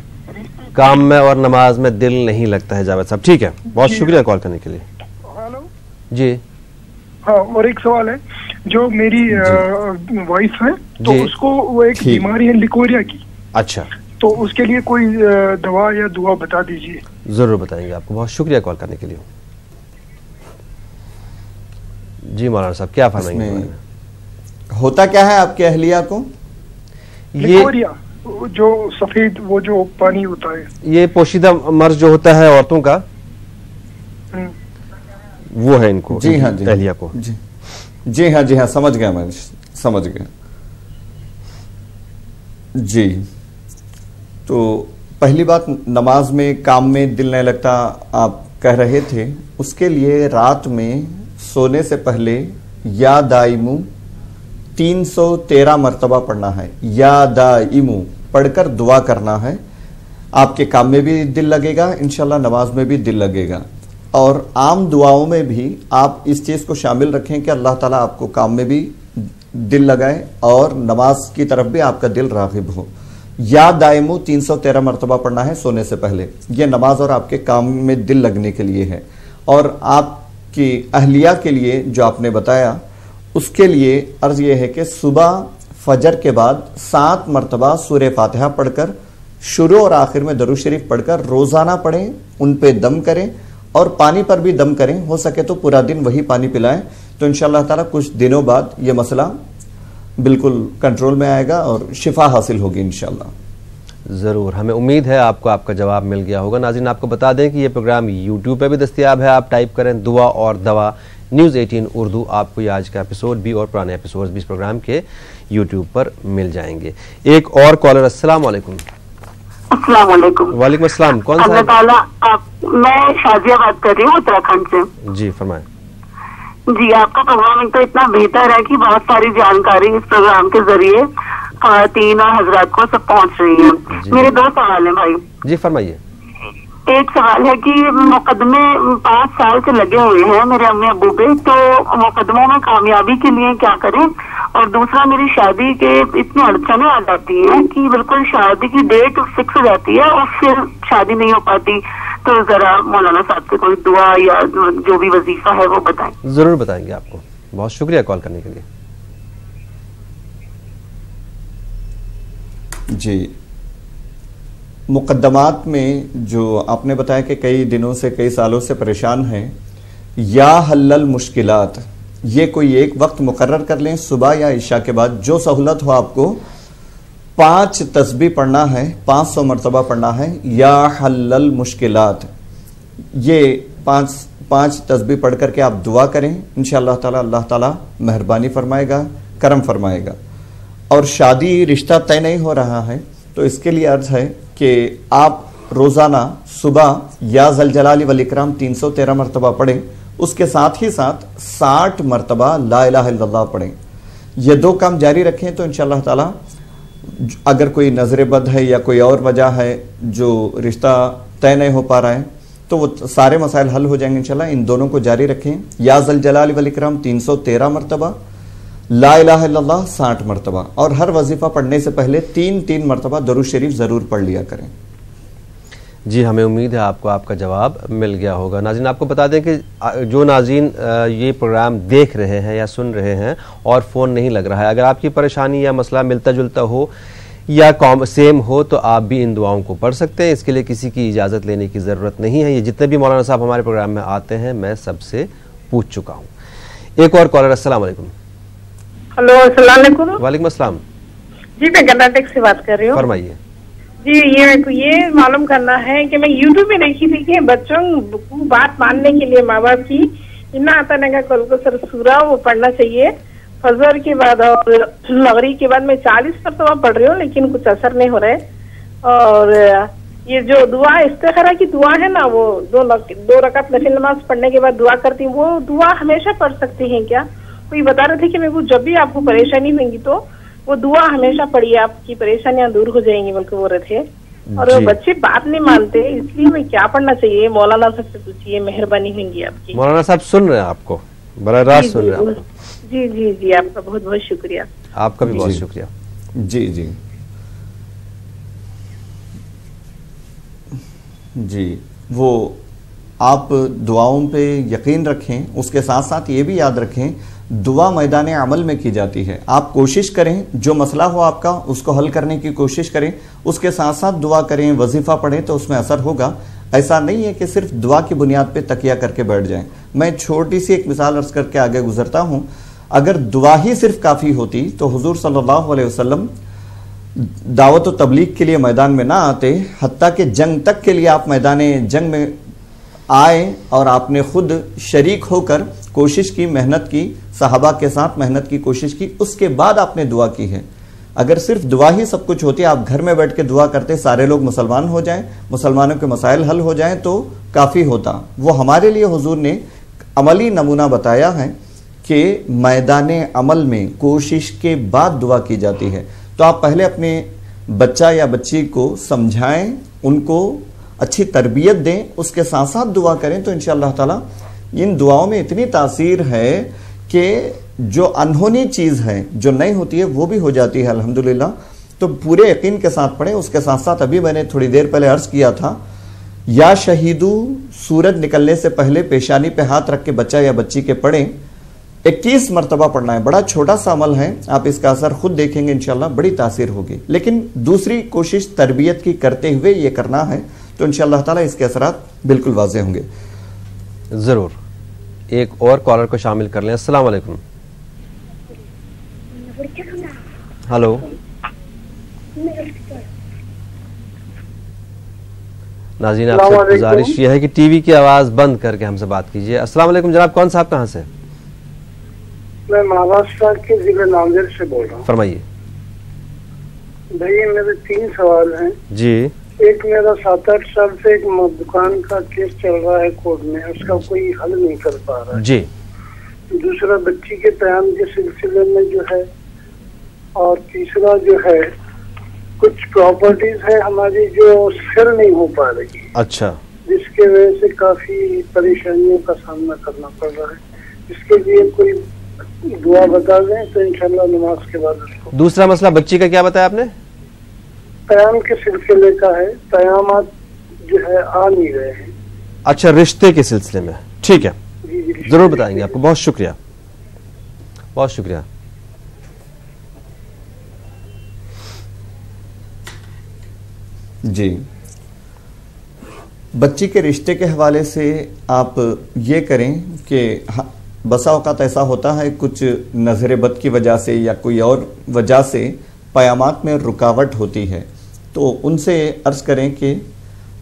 [SPEAKER 1] काम में और नमाज में दिल नहीं लगता है जावेद साहब, ठीक है, बहुत शुक्रिया कॉल करने के लिए।
[SPEAKER 11] हेलो
[SPEAKER 1] जी
[SPEAKER 11] हाँ, और एक सवाल है, जो मेरी वाइफ है तो उसको वो एक बीमारी है लिकोरिया की।
[SPEAKER 1] अच्छा,
[SPEAKER 11] तो उसके लिए कोई दवा या दुआ बता दीजिए।
[SPEAKER 1] जरूर बताएंगे आपको, बहुत शुक्रिया कॉल करने के लिए। जी मौलाना साहब क्या फरमाएंगे?
[SPEAKER 2] होता क्या है आपके अहलिया को?
[SPEAKER 11] लिकोरिया, जो सफेद वो जो पानी होता है, ये
[SPEAKER 1] पोशीदा मर्ज जो होता है औरतों का, वो है इनको।
[SPEAKER 2] जी हाँ जी,
[SPEAKER 1] अहलिया को।
[SPEAKER 2] जी हाँ जी हाँ, समझ गया, मैं समझ गया। जी, तो पहली बात, नमाज में काम में दिल नहीं लगता आप कह रहे थे, उसके लिए रात में सोने से पहले या दाइमू 313 मरतबा पढ़ना है। या दाइमू पढ़कर दुआ करना है। आपके काम में भी दिल लगेगा, इंशाल्लाह नमाज में भी दिल लगेगा। और आम दुआओं में भी आप इस चीज़ को शामिल रखें कि अल्लाह ताला आपको काम में भी दिल लगाए और नमाज की तरफ भी आपका दिल रागिब हो। या दायमू 313 मरतबा पढ़ना है सोने से पहले। ये नमाज और आपके काम में दिल लगने के लिए है। और आपकी अहलिया के लिए जो आपने बताया, उसके लिए अर्ज ये है कि सुबह फजर के बाद 7 मरतबा सूरह फातिहा पढ़कर शुरू और आखिर में दरूद शरीफ पढ़कर रोजाना पढ़ें, उन पे दम करें और पानी पर भी दम करें। हो सके तो पूरा दिन वही पानी पिलाएं, तो इंशाअल्लाह ताला कुछ दिनों बाद ये मसला बिल्कुल कंट्रोल में आएगा और शिफा हासिल होगी इंशाअल्लाह।
[SPEAKER 1] ज़रूर, हमें उम्मीद है आपको आपका जवाब मिल गया होगा। नाज़रीन, आपको बता दें कि ये प्रोग्राम यूट्यूब पे भी दस्तयाब है। आप टाइप करें दुआ और दवा न्यूज़ 18 उर्दू, आपको ये आज का एपिसोड भी और पुराने एपिसोड भी इस प्रोग्राम के यूट्यूब पर मिल जाएंगे। एक और कॉलर, अस्सलाम वालेकुम।
[SPEAKER 12] अस्सलाम वालेकुम।
[SPEAKER 1] वालेकुम अस्सलाम। कौन सा?
[SPEAKER 12] मैं शाजिया बात कर रही हूँ उत्तराखंड से।
[SPEAKER 1] जी फरमाएं।
[SPEAKER 12] जी, आपका प्रोग्राम तो इतना बेहतर है कि बहुत सारी जानकारी इस प्रोग्राम के जरिए खातन और हजरात को सब पहुँच रही है। मेरे 2 सवाल हैं भाई।
[SPEAKER 1] जी फरमाइए।
[SPEAKER 12] एक सवाल है कि मुकदमे 5 साल से लगे हुए हैं मेरे अम्मी अब्बू पे, तो मुकदमों में कामयाबी के लिए क्या करें? और दूसरा, मेरी शादी के इतनी अड़चने आ जाती हैं कि बिल्कुल शादी की डेट फिक्स हो जाती है और फिर शादी नहीं हो पाती। तो जरा मौलाना साहब से कोई दुआ या जो भी वजीफा है वो बताएं।
[SPEAKER 1] जरूर बताएंगे आपको। बहुत शुक्रिया कॉल करने के लिए।
[SPEAKER 2] जी, मुकद्दमात में जो आपने बताया कि कई दिनों से कई सालों से परेशान हैं, या हल्लल मुश्किलात, ये कोई एक वक्त मुकर्रर कर लें सुबह या इशा के बाद, जो सहूलत हो आपको। 5 तस्बीह पढ़ना है, 500 मरतबा पढ़ना है, या हल्लल मुश्किलात। ये 5 तस्बीह पढ़ करके आप दुआ करें, इंशाअल्लाह ताला अल्लाह ताला मेहरबानी फरमाएगा, करम फरमाएगा। और शादी रिश्ता तय नहीं हो रहा है तो इसके लिए अर्ज है कि आप रोजाना सुबह या ज़ल जलाली वल इकराम 313 मरतबा पढ़ें, उसके साथ ही साथ 60 मरतबा ला इलाहा इल्लल्लाह पढ़ें। ये 2 काम जारी रखें तो इंशाअल्लाह ताला अगर कोई नजर बद है या कोई और वजह है जो रिश्ता तय नहीं हो पा रहा है तो वो सारे मसाइल हल हो जाएंगे इंशाअल्लाह। इन दोनों को जारी रखें। या ज़ल जलाली वल इकराम 313 मरतबा, ला इलाहा इल्लल्लाह 60 मरतबा, और हर वजीफा पढ़ने से पहले 3-3 मरतबा दरूद शरीफ जरूर पढ़ लिया करें।
[SPEAKER 1] जी, हमें उम्मीद है आपको आपका जवाब मिल गया होगा। नाज़रीन, आपको बता दें कि जो नाज़रीन ये प्रोग्राम देख रहे हैं या सुन रहे हैं और फ़ोन नहीं लग रहा है, अगर आपकी परेशानी या मसला मिलता जुलता हो या सेम हो तो आप भी इन दुआओं को पढ़ सकते हैं। इसके लिए किसी की इजाज़त लेने की ज़रूरत नहीं है। ये जितने भी मौलाना साहब हमारे प्रोग्राम में आते हैं मैं सबसे पूछ चुका हूँ। एक और कॉलर, अस्सलाम वालेकुम।
[SPEAKER 13] हेलो, अस्सलाम वालेकुम।
[SPEAKER 1] वालेकुम अस्सलाम।
[SPEAKER 13] जी, मैं कर्नाटक से बात कर रही हूँ।
[SPEAKER 1] फरमाइए।
[SPEAKER 13] जी, ये मेरे को ये मालूम करना है कि मैं यूट्यूब में देखी थी कि बच्चों को बात मानने के लिए माँ बाप की इन्ना आता नगा कल को सर सूरा वो पढ़ना चाहिए फजर के बाद और मगरिब के बाद। मैं 40 मरतबा पढ़ रही हूँ लेकिन कुछ असर नहीं हो रहा है। और ये जो दुआ इस्तिखारा की दुआ है ना, वो 2 रकात नफिल नमाज पढ़ने के बाद दुआ करती हूँ, वो दुआ हमेशा पढ़ सकती हैं क्या? कोई बता रहे थे कि मेरे को जब भी आपको परेशानी होगी तो वो दुआ हमेशा पढ़िए, आपकी परेशानियां दूर हो जाएंगी बल्कि बोल रहे थे। और वो बच्चे बात नहीं मानते, इसलिए मैं क्या पढ़ना चाहिए? मौलाना साहब से पूछिए, मेहरबानी होगी आपकी।
[SPEAKER 1] मौलाना साहब सुन रहे हैं आपको, बड़ा राज सुन रहे हैं।
[SPEAKER 13] जी जी जी, आपका बहुत बहुत शुक्रिया।
[SPEAKER 1] आपका भी बहुत शुक्रिया।
[SPEAKER 2] जी जी जी, वो आप दुआओं पे यकीन रखें, उसके साथ साथ ये भी याद रखें दुआ मैदान अमल में की जाती है। आप कोशिश करें, जो मसला हो आपका उसको हल करने की कोशिश करें, उसके साथ साथ दुआ करें, वजीफा पढ़ें तो उसमें असर होगा। ऐसा नहीं है कि सिर्फ दुआ की बुनियाद पे तकिया करके बैठ जाएं। मैं छोटी सी एक मिसाल अर्ज करके आगे गुजरता हूं। अगर दुआ ही सिर्फ काफ़ी होती तो हुजूर सल्लल्लाहु अलैहि वसल्लम दावत व तबलीग के लिए मैदान में ना आते, हत्ता कि जंग तक के लिए आप मैदान जंग में आए और आपने खुद शरीक होकर कोशिश की, मेहनत की, सहाबा के साथ मेहनत की, कोशिश की, उसके बाद आपने दुआ की है। अगर सिर्फ दुआ ही सब कुछ होती, आप घर में बैठ के दुआ करते, सारे लोग मुसलमान हो जाएं, मुसलमानों के मसाइल हल हो जाएं तो काफ़ी होता। वो हमारे लिए हुजूर ने अमली नमूना बताया है कि मैदान अमल में कोशिश के बाद दुआ की जाती है। तो आप पहले अपने बच्चा या बच्ची को समझाएं, उनको अच्छी तरबियत दें, उसके साथ साथ दुआ करें तो इंशाअल्लाह ताला इन दुआओं में इतनी तासीर है कि जो अनहोनी चीज है जो नहीं होती है वो भी हो जाती है अल्हम्दुलिल्लाह। तो पूरे यकीन के साथ पढ़ें। उसके साथ साथ अभी मैंने थोड़ी देर पहले अर्ज किया था, या शहीदू सूरज निकलने से पहले पेशानी पे हाथ रख के बच्चा या बच्ची के पढ़ें। 21 मरतबा पढ़ना है। बड़ा छोटा सा अमल है, आप इसका असर खुद देखेंगे इंशाल्लाह, बड़ी तासीर होगी। लेकिन दूसरी कोशिश तरबियत की करते हुए ये करना है, तो इंशाल्लाह ताला इसके असरात बिल्कुल वाज़ेह होंगे।
[SPEAKER 1] जरूर। एक और कॉलर को शामिल कर लें। अस्सलाम वालेकुम। हेलो, नाज़रीन आपसे गुजारिश ये है कि टीवी की आवाज बंद करके हमसे बात कीजिए। अस्सलाम वालेकुम जनाब, कौन साहब कहाँ से?
[SPEAKER 11] मैं महाराष्ट्र के जिले नांदेड़ से बोल रहा हूँ।
[SPEAKER 1] फरमाइए।
[SPEAKER 11] भैया मेरे 3 सवाल हैं
[SPEAKER 1] जी।
[SPEAKER 11] एक मेरा 7-8 साल से एक दुकान का केस चल रहा है कोर्ट में, उसका कोई हल नहीं कर पा रहा है
[SPEAKER 1] जी।
[SPEAKER 11] दूसरा बच्ची के बयान के सिलसिले में जो है, और तीसरा जो है कुछ प्रॉपर्टीज है हमारी जो सेल नहीं हो पा रही।
[SPEAKER 1] अच्छा।
[SPEAKER 11] जिसके वजह से काफी परेशानियों का सामना करना पड़ रहा है। इसके लिए कोई दुआ बता दें तो इंशाल्लाह नमाज के बाद उसको।
[SPEAKER 1] दूसरा मसला बच्ची का क्या बताया आपने?
[SPEAKER 11] कयाम के सिलसिले का है, कयामत जो है आ नहीं रहे हैं।
[SPEAKER 1] अच्छा, रिश्ते के सिलसिले में, ठीक है, जरूर बताएंगे आपको। बहुत शुक्रिया, बहुत शुक्रिया।
[SPEAKER 2] जी, बच्ची के रिश्ते के हवाले से आप ये करें कि बसा औकात ऐसा होता है कुछ नज़र बद की वजह से या कोई और वजह से क़यामात में रुकावट होती है, तो उनसे अर्ज़ करें कि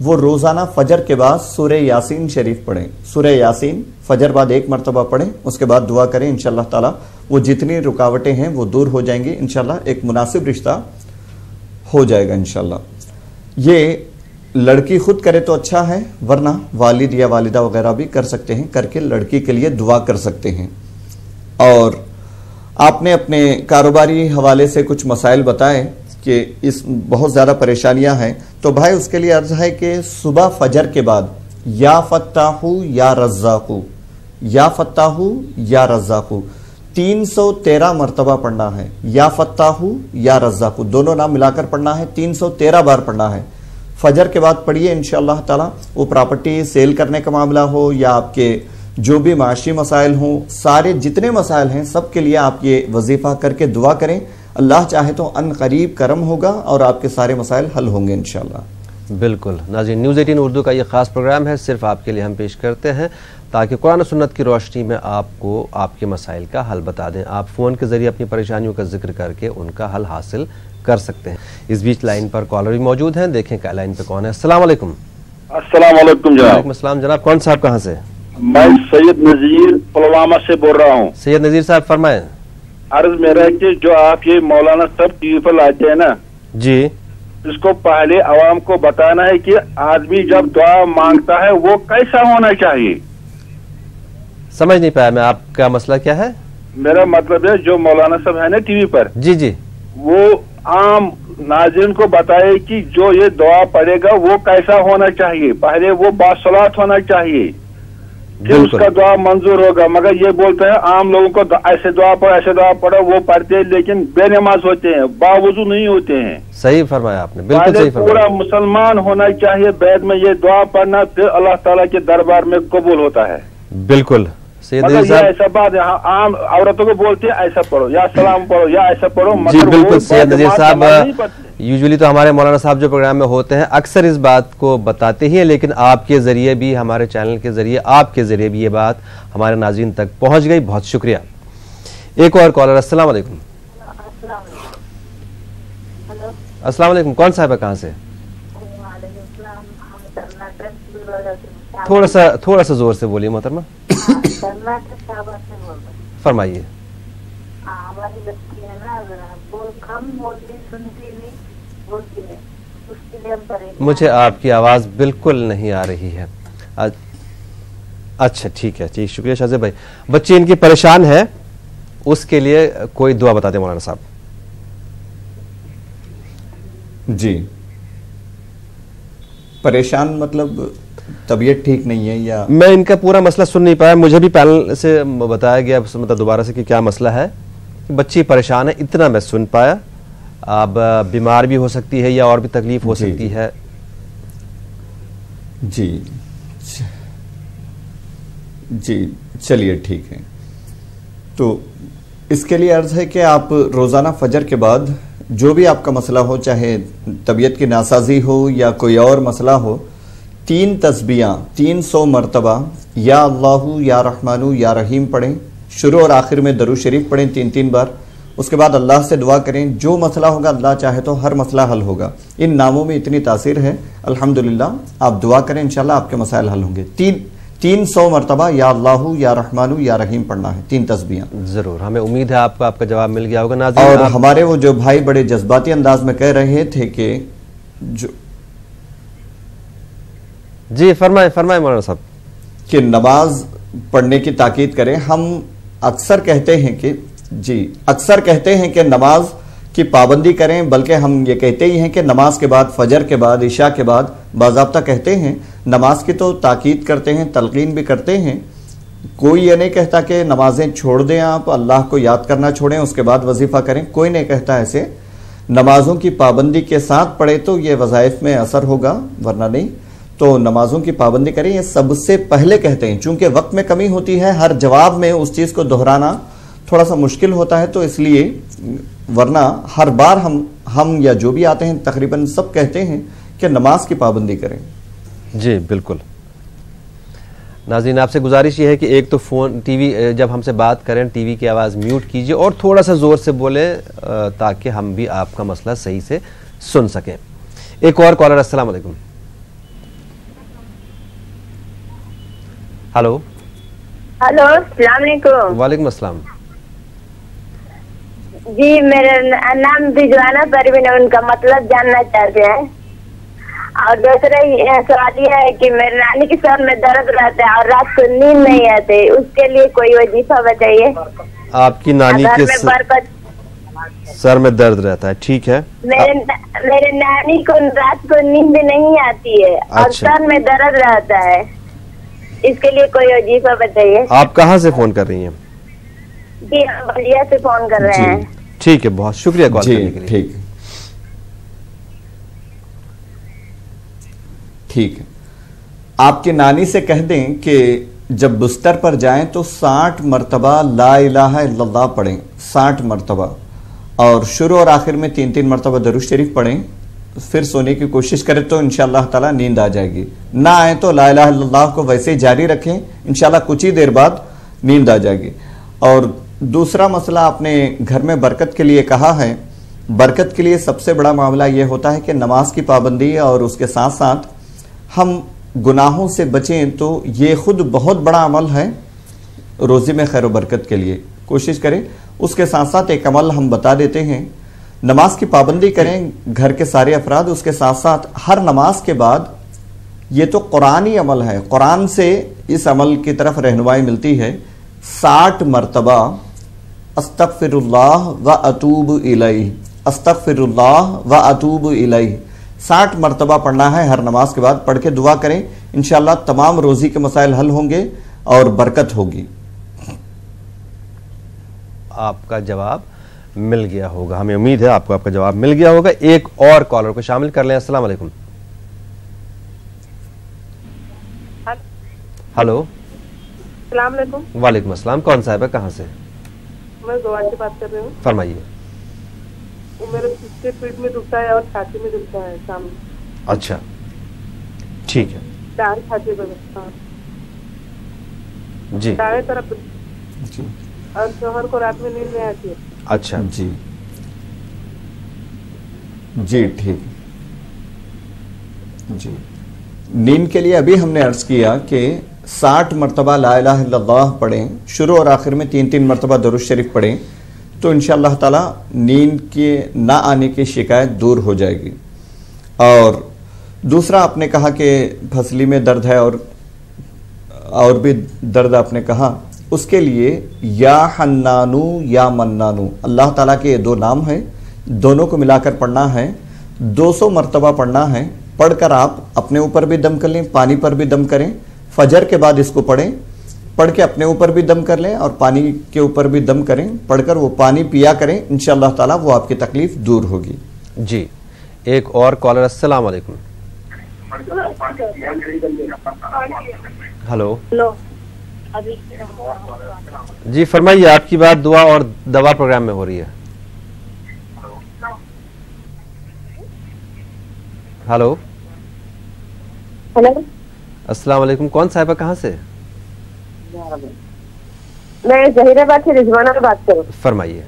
[SPEAKER 2] वो रोज़ाना फजर के बाद सूरह यासीन शरीफ पढ़ें। सूरह यासीन फजर बाद 1 मरतबा पढ़ें, उसके बाद दुआ करें, इंशाअल्लाह ताला वो जितनी रुकावटें हैं वो दूर हो जाएंगी। इंशाअल्लाह एक मुनासिब रिश्ता हो जाएगा इंशाअल्लाह। ये लड़की खुद करे तो अच्छा है, वरना वालिद या वालिदा वगैरह भी कर सकते हैं, करके लड़की के लिए दुआ कर सकते हैं। और आपने अपने कारोबारी हवाले से कुछ मसाइल बताए कि इस बहुत ज़्यादा परेशानियां हैं, तो भाई उसके लिए अर्ज है कि सुबह फजर के बाद या फत्ताहू या रज़्ज़ाक़ू, या फत्ताहू या रज़्ज़ाक़ू 313 मरतबा पढ़ना है। या फत्ताहू या रज़्ज़ाक़ू दोनों नाम मिलाकर पढ़ना है, 313 बार पढ़ना है। फजर के बाद पढ़िए इंशाअल्लाह ताला। वो प्रॉपर्टी सेल करने का मामला हो या आपके जो भी माशी मसाइल हों, सारे जितने मसाइल हैं सब के लिए आप ये वजीफा करके दुआ करें। अल्लाह चाहे तो अन करीब करम होगा और आपके सारे मसाइल हल होंगे इंशाअल्लाह।
[SPEAKER 1] बिल्कुल नाज़रीन, न्यूज़ 18 उर्दू का ये खास प्रोग्राम है, सिर्फ आपके लिए हम पेश करते हैं ताकि कुरान और सुन्नत की रोशनी में आपको आपके मसाइल का हल बता दें। आप फ़ोन के ज़रिए अपनी परेशानियों का जिक्र करके उनका हल हासिल कर सकते हैं। इस बीच लाइन पर कॉलर भी मौजूद हैं, देखें क्या लाइन पे कौन है। अस्सलाम वालेकुम।
[SPEAKER 14] अस्सलाम वालेकुम जनाब।
[SPEAKER 1] वालेकुम अस्सलाम जनाब, कौन साहब कहाँ से?
[SPEAKER 14] मैं सैयद नजीर पुलवामा से बोल रहा हूँ।
[SPEAKER 1] सैयद नजीर साहब फरमाएं।
[SPEAKER 14] अर्ज मेरा है कि जो आप ये मौलाना सब टीवी पर लाते हैं ना
[SPEAKER 1] जी,
[SPEAKER 14] इसको पहले आवाम को बताना है कि आदमी जब दुआ मांगता है वो कैसा होना चाहिए।
[SPEAKER 1] समझ नहीं पाया मैं, आपका मसला क्या है?
[SPEAKER 14] मेरा मतलब है जो मौलाना सब है ना टीवी पर,
[SPEAKER 1] जी जी,
[SPEAKER 14] वो आम नाज़रीन को बताए कि जो ये दुआ पढ़ेगा वो कैसा होना चाहिए। पहले वो बासलात होना चाहिए कि उसका दुआ मंजूर होगा। मगर ये बोलते हैं आम लोगों को ऐसे दुआ पढ़ो ऐसे दुआ पढ़ो, वो पढ़ते हैं लेकिन बेनमाज होते हैं, बावजूद नहीं होते हैं।
[SPEAKER 1] सही फरमाया आपने, बिल्कुल सही फरमाया।
[SPEAKER 14] पूरा मुसलमान होना चाहिए, बैद में ये दुआ पढ़ना, फिर अल्लाह ताला के दरबार में कबूल होता है।
[SPEAKER 1] बिल्कुल
[SPEAKER 14] मतलब ये ऐसा बात है, आम औरतों को बोलते हैं ऐसा पढ़ो या सलाम पढ़ो या ऐसा पढ़ो।
[SPEAKER 1] जी बिल्कुल सैयद नजीर साहब, यूजुअली तो हमारे मौलाना साहब जो प्रोग्राम में होते हैं अक्सर इस बात को बताते ही हैं, लेकिन आपके जरिए भी, हमारे चैनल के जरिए, आपके जरिए भी ये बात हमारे नाज़रीन तक पहुंच गई। बहुत शुक्रिया। एक और कॉलर। अस्सलाम वालेकुम। अस्सलाम वालेकुम, कौन साहब है कहाँ से? थोड़ा सा जोर से बोलिए मोहतरमा। फरमाइए।
[SPEAKER 15] हमारी बच्ची है ना, वो कम बोलती, सुनती नहीं, बोलती नहीं, उसके लिए हम परेशान।
[SPEAKER 1] मुझे आपकी आवाज बिल्कुल नहीं आ रही है। अच्छा ठीक है, ठीक, शुक्रिया शाहज़ेब भाई। बच्ची इनकी परेशान है, उसके लिए कोई दुआ बता दें मौलाना साहब।
[SPEAKER 2] जी, परेशान मतलब तबीयत ठीक नहीं है या?
[SPEAKER 1] मैं इनका पूरा मसला सुन नहीं पाया, मुझे भी पैनल से बताया गया मतलब दोबारा से कि क्या मसला है। बच्ची परेशान है, इतना मैं सुन पाया। अब बीमार भी हो सकती है या और भी तकलीफ हो सकती है।
[SPEAKER 2] जी जी, चलिए ठीक है। तो इसके लिए अर्ज है कि आप रोज़ाना फजर के बाद जो भी आपका मसला हो, चाहे तबीयत की नासाजी हो या कोई और मसला हो, 3 तस्बीहां 300 मरतबा या अल्लाहु या रहमानु या रहीम पढ़ें। शुरू और आखिर में दरूद शरीफ पढ़ें 3-3 बार। उसके बाद अल्लाह से दुआ करें, जो मसला होगा अल्लाह चाहे तो हर मसला हल होगा। इन नामों में इतनी तासीर है, अल्हम्दुलिल्लाह। आप दुआ करें, इंशाल्लाह आपके मसाइल हल होंगे। 300 मरतबा या अल्लाहु या रहमानु या रहीम पढ़ना है, 3 तस्बीहां।
[SPEAKER 1] जरूर, हमें उम्मीद है आपका जवाब मिल गया होगा नाज़रीन।
[SPEAKER 2] और हमारे वो जो भाई बड़े जज्बाती अंदाज में कह रहे थे कि जो
[SPEAKER 1] जी फरमाए मौलाना साहब
[SPEAKER 2] कि नमाज पढ़ने की ताकीद करें। हम अक्सर कहते हैं कि नमाज की पाबंदी करें, बल्कि हम ये कहते ही हैं कि नमाज के बाद, फजर के बाद, इशा के बाद बाज़ाब्ता कहते हैं। नमाज की तो ताकीद करते हैं, तलकीन भी करते हैं। कोई ये नहीं कहता कि नमाजें छोड़ दें, आप अल्लाह को याद करना छोड़ें उसके बाद वजीफ़ा करें, कोई नहीं कहता ऐसे। नमाजों की पाबंदी के साथ पढ़े तो ये वज़ाइफ में असर होगा, वरना नहीं। तो नमाजों की पाबंदी करें, ये सबसे पहले कहते हैं। चूंकि वक्त में कमी होती है, हर जवाब में उस चीज़ को दोहराना थोड़ा सा मुश्किल होता है, तो इसलिए, वरना हर बार हम या जो भी आते हैं तकरीबन सब कहते हैं कि नमाज की पाबंदी करें।
[SPEAKER 1] जी बिल्कुल। नाज़रीन, आपसे गुजारिश ये है कि एक तो फ़ोन टीवी जब हमसे बात करें, टीवी की आवाज़ म्यूट कीजिए और थोड़ा सा ज़ोर से बोले ताकि हम भी आपका मसला सही से सुन सकें। एक और कॉलर, अस्सलाम वालेकुम। हेलो
[SPEAKER 16] हेलो, अस्सलाम वालेकुम।
[SPEAKER 1] वालेकुम अस्सलाम।
[SPEAKER 16] जी, मेरा नाम बिजवाना परवीन है, उनका मतलब जानना चाहते हैं। और दूसरा सवाल यह है कि मेरे नानी के सर में दर्द रहता है और रात को नींद नहीं आती, उसके लिए कोई वजीफा बताइए।
[SPEAKER 1] आपकी नानी के सर में दर्द रहता है, ठीक है।
[SPEAKER 16] मेरे नानी को रात को नींद नहीं आती है और सर में दर्द रहता है, इसके लिए कोई वजीफा बताइए।
[SPEAKER 1] आप कहाँ से फोन कर रही हैं?
[SPEAKER 16] जी, हम बलिया से फोन कर रहे हैं।
[SPEAKER 1] ठीक है, बहुत शुक्रिया कॉल करने के लिए।
[SPEAKER 2] ठीक है। आपकी नानी से कह दें कि जब बिस्तर पर जाएं तो 60 मरतबा ला इलाहा इल्लल्लाह पढ़ें, 60 मरतबा, और शुरू और आखिर में 3-3 मरतबा दरूद शरीफ पढ़ें। फिर सोने की कोशिश करें तो इंशाअल्लाह ताला नींद आ जाएगी। ना आए तो ला इलाहा इल्लल्लाह को वैसे ही जारी रखें, इंशाअल्लाह कुछ ही देर बाद नींद आ जाएगी। और दूसरा मसला, आपने घर में बरकत के लिए कहा है। बरकत के लिए सबसे बड़ा मामला यह होता है कि नमाज की पाबंदी और उसके साथ साथ हम गुनाहों से बचें, तो ये खुद बहुत बड़ा अमल है रोज़ी में खैर बरकत के लिए। कोशिश करें। उसके साथ साथ एक अमल हम बता देते हैं, नमाज की पाबंदी करें घर के सारे अफराद। उसके साथ साथ हर नमाज के बाद, ये तो कुरानी अमल है, कुरान से इस अमल की तरफ रहनुमाई मिलती है, 60 मरतबा अस्तगफिरुल्लाह व अतूब इलैह, अस्तगफिरुल्लाह व अतूब इलैह 60 मरतबा पढ़ना है हर नमाज के बाद। पढ़ के दुआ करें, इंशाअल्लाह तमाम रोजी के मसाइल हल होंगे और बरकत होगी।
[SPEAKER 1] आपका जवाब मिल गया होगा, हमें उम्मीद है आपको आपका जवाब मिल गया होगा। एक और कॉलर को शामिल कर लें। अस्सलाम वालेकुम। हेलो।
[SPEAKER 13] अस्सलाम वालेकुम।
[SPEAKER 1] वालेकुम अस्सलाम। कौन साहब है, कहाँ से?
[SPEAKER 13] मैं गोवा से बात कर रही हूँ।
[SPEAKER 1] फरमाइए।
[SPEAKER 13] मेरे पीछे पीठ में दुखता है और छाती में दुखता है सामने।
[SPEAKER 1] अच्छा, ठीक है।
[SPEAKER 13] दाएं छाती पर
[SPEAKER 1] जी,
[SPEAKER 13] दाएं तरफ जी। और शोहर को रात में नींद नहीं आती है।
[SPEAKER 1] अच्छा
[SPEAKER 2] जी जी, ठीक जी। नींद के लिए अभी हमने अर्ज किया कि 60 मरतबा ला इलाहा इल्लल्लाह पढ़ें, शुरू और आखिर में 3-3 मरतबा दरूद शरीफ पढ़ें, तो इंशाअल्लाह ताला नींद के ना आने की शिकायत दूर हो जाएगी। और दूसरा, आपने कहा कि फसली में दर्द है और भी दर्द आपने कहा, उसके लिए या हन्नानू या मन्नानू, अल्लाह ताला के ये 2 नाम हैं, दोनों को मिलाकर पढ़ना है, 200 मरतबा पढ़ना है। पढ़कर आप अपने ऊपर भी दम कर लें, पानी पर भी दम करें। फजर के बाद इसको पढ़ें, पढ़ के अपने ऊपर भी दम कर लें और पानी के ऊपर भी दम करें। पढ़कर वो पानी पिया करें, इंशाअल्लाह ताला वो आपकी तकलीफ दूर होगी।
[SPEAKER 1] जी, एक और कॉलर। अस्सलाम वालेकुम। हेलो जी, फरमाइए, आपकी बात दुआ और दवा प्रोग्राम में हो रही है। हेलो
[SPEAKER 16] हेलो,
[SPEAKER 1] अस्सलाम वालेकुम। कौन साहिबा, कहाँ से?
[SPEAKER 16] मैं जहीराबाद से रिजवाना बात करूँ।
[SPEAKER 1] फरमाइए।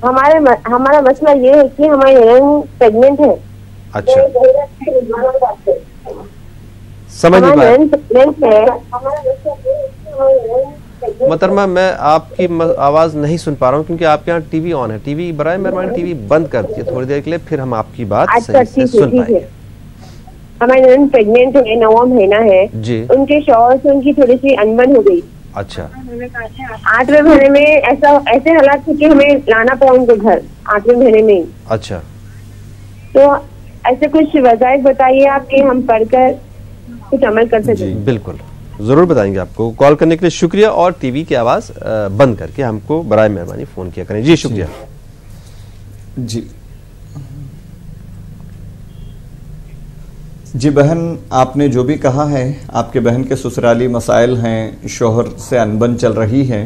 [SPEAKER 16] हमारा मसला ये है कि हमारी बहन प्रेग्नेंट है।
[SPEAKER 1] अच्छा, समझ नहीं पाया। मोहतरमा, मैं आपकी आवाज नहीं सुन पा रहा हूँ क्योंकि आपके यहाँ टीवी ऑन है। टीवी बराए मेहरबानी टीवी बंद कर दीजिए थोड़ी देर के लिए, फिर हम आपकी बात सही से सुन पाएंगे।
[SPEAKER 16] हमारी बहन प्रेग्नेंट है, 9वां महीना है
[SPEAKER 1] जी।
[SPEAKER 16] उनके शौहर से उनकी थोड़ी सी अनबन हो गई।
[SPEAKER 1] अच्छा,
[SPEAKER 16] 8वें महीने में ऐसे हालात थे कि हमें लाना पड़ा उनको घर 8वें महीने में।
[SPEAKER 1] अच्छा,
[SPEAKER 16] तो ऐसे कुछ वज़ाइफ बताइए आप कि हम पढ़कर कुछ अमल कर सके।
[SPEAKER 1] बिल्कुल, जरूर बताएंगे आपको। कॉल करने के लिए शुक्रिया और टीवी की आवाज बंद करके हमको बराए मेहरबानी फोन किया करें। जी शुक्रिया।
[SPEAKER 2] जी बहन, आपने जो भी कहा है, आपके बहन के ससुराली मसाइल हैं, शोहर से अनबन चल रही है,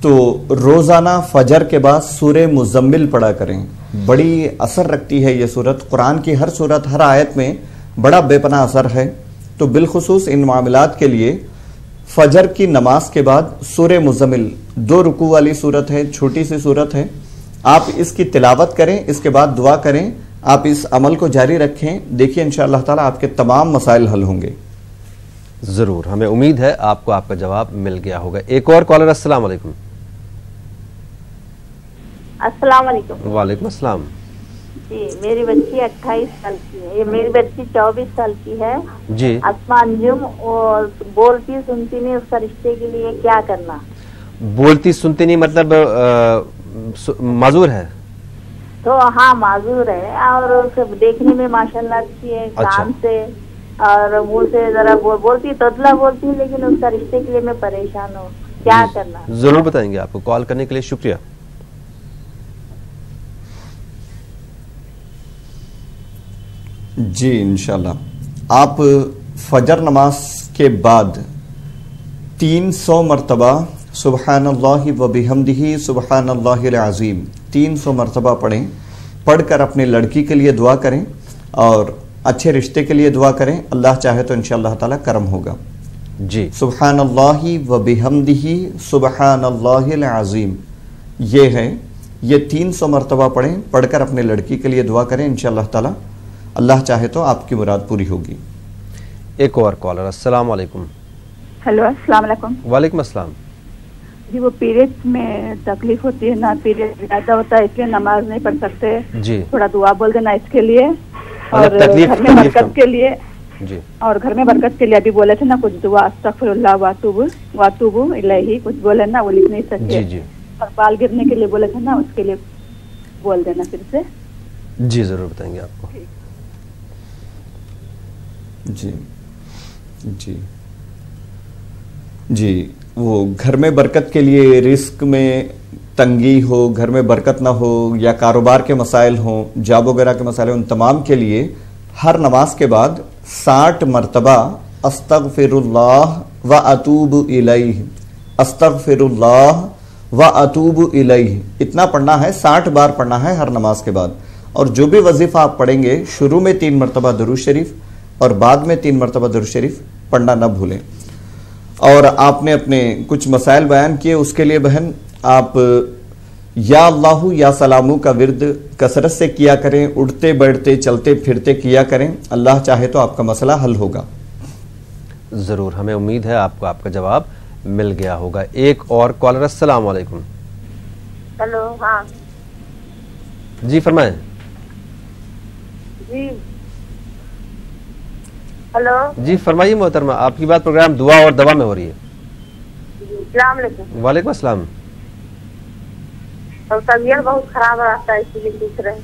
[SPEAKER 2] तो रोज़ाना फजर के बाद सूरह मुज़म्मिल पढ़ा करें। बड़ी असर रखती है ये सूरत। कुरान की हर सूरत, हर आयत में बड़ा बेपनाह असर है। तो बिलखुसूस इन मामलात के लिए फजर की नमाज के बाद सूरह मुज़म्मिल 2 रुकू वाली सूरत है, छोटी सी सूरत है, आप इसकी तिलावत करें, इसके बाद दुआ करें। आप इस अमल को जारी रखें, देखिए इंशाअल्लाह ताला आपके तमाम मसाइल हल होंगे।
[SPEAKER 1] जरूर, हमें उम्मीद है आपको आपका जवाब मिल गया होगा। एक और कॉलर। अस्सलाम वालेकुम।
[SPEAKER 15] अस्सलाम वालेकुम।
[SPEAKER 1] वालेकुम अस्सलाम।
[SPEAKER 15] जी, मेरी बच्ची 28 साल की है। ये मेरी बच्ची 24 साल की है
[SPEAKER 1] जी।
[SPEAKER 15] अस्मा अंजुम, और बोलती सुनती नहीं, उसका रिश्ते के लिए क्या करना?
[SPEAKER 1] बोलती सुनती नहीं मतलब माजूर है?
[SPEAKER 15] तो हाँ, माजूर है और उसे देखने में माशाल्लाह अच्छी है।
[SPEAKER 1] अच्छा।
[SPEAKER 15] काम से और मुंह से जरा बोलती तोतला बोलती है, लेकिन उसका रिश्ते के लिए मैं परेशान हूँ, क्या करना?
[SPEAKER 1] जरूर बताएंगे आपको। कॉल करने के लिए शुक्रिया।
[SPEAKER 2] जी इंशाल्लाह। आप फजर नमाज के बाद 300 मरतबा सुबहानल्लाहि व बिहम्दिही सुबहानल्लाहिल अज़ीम 300 मरतबा पढ़ें। पढ़कर अपनी लड़की के लिए दुआ करें और अच्छे रिश्ते के लिए दुआ करें। अल्लाह चाहे तो इंशाअल्लाह ताला करम होगा।
[SPEAKER 1] जी,
[SPEAKER 2] सुबहानल्लाहि व बिहम्दिही सुबहानल्लाहिल अज़ीम ये है, ये 300 मरतबा पढ़ें। पढ़कर अपने लड़की के लिए दुआ करें, इंशाअल्लाह ताला अल्लाह चाहे तो आपकी मुराद पूरी होगी।
[SPEAKER 1] एक और कॉलर। अस्सलाम वालेकुम।
[SPEAKER 17] हेलो, अस्सलाम वालेकुम।
[SPEAKER 1] वालेकुम अस्सलाम।
[SPEAKER 17] जी, वो पीरियड्स में तकलीफ होती है ना, पीरियड ज्यादा होता है, इसलिए नमाज नहीं पढ़ सकते जी। थोड़ा दुआ बोल देना इसके लिए, और घर में बरकत के लिए
[SPEAKER 1] जी।
[SPEAKER 17] और घर में बरकत के लिए अभी बोले थे ना कुछ दुआ, अस्तगफिरुल्लाह वातूबु इलैहि कुछ बोले ना, वो लिख नहीं सकते जी। और बाल गिरने के लिए बोले थे ना, उसके लिए बोल देना फिर से।
[SPEAKER 1] जी जरूर बताएंगे आपको।
[SPEAKER 2] जी जी जी, वो घर में बरकत के लिए, रिस्क में तंगी हो, घर में बरकत ना हो, या कारोबार के मसाइल हों, जॉब वगैरह के मसाइल हों, उन तमाम के लिए हर नमाज के बाद 60 मरतबा अस्तगफिरुल्लाह व अतूबु इलैहि, अस्तगफिरुल्लाह व अतूबु इलैहि इतना पढ़ना है, 60 बार पढ़ना है हर नमाज के बाद। और जो भी वजीफा आप पढ़ेंगे, शुरू में 3 मरतबा दुरूद शरीफ और बाद में 3 मरतबा दुरूद शरीफ पढ़ना न भूलें। और आपने अपने कुछ मसाइल बयान किए, उसके लिए बहन आप या अल्लाहु या सलामू का विर्द कसरत से किया करें, उठते बैठते चलते फिरते किया करें। अल्लाह चाहे तो आपका मसला हल होगा।
[SPEAKER 1] जरूर, हमें उम्मीद है आपको आपका जवाब मिल गया होगा। एक और कॉलर। अस्सलाम वालेकुम।
[SPEAKER 16] हेलो, हाँ
[SPEAKER 1] जी फरमाएं।
[SPEAKER 16] जी हेलो
[SPEAKER 1] जी फरमाइए मोहतरमा, आपकी बात प्रोग्राम दुआ और दवा में हो रही है।
[SPEAKER 16] अस्सलाम वालेकुम।
[SPEAKER 1] वालेकुम अस्सलाम।
[SPEAKER 16] तो तबीयत बहुत खराब रहता है, इसीलिए पूछ रहे हैं।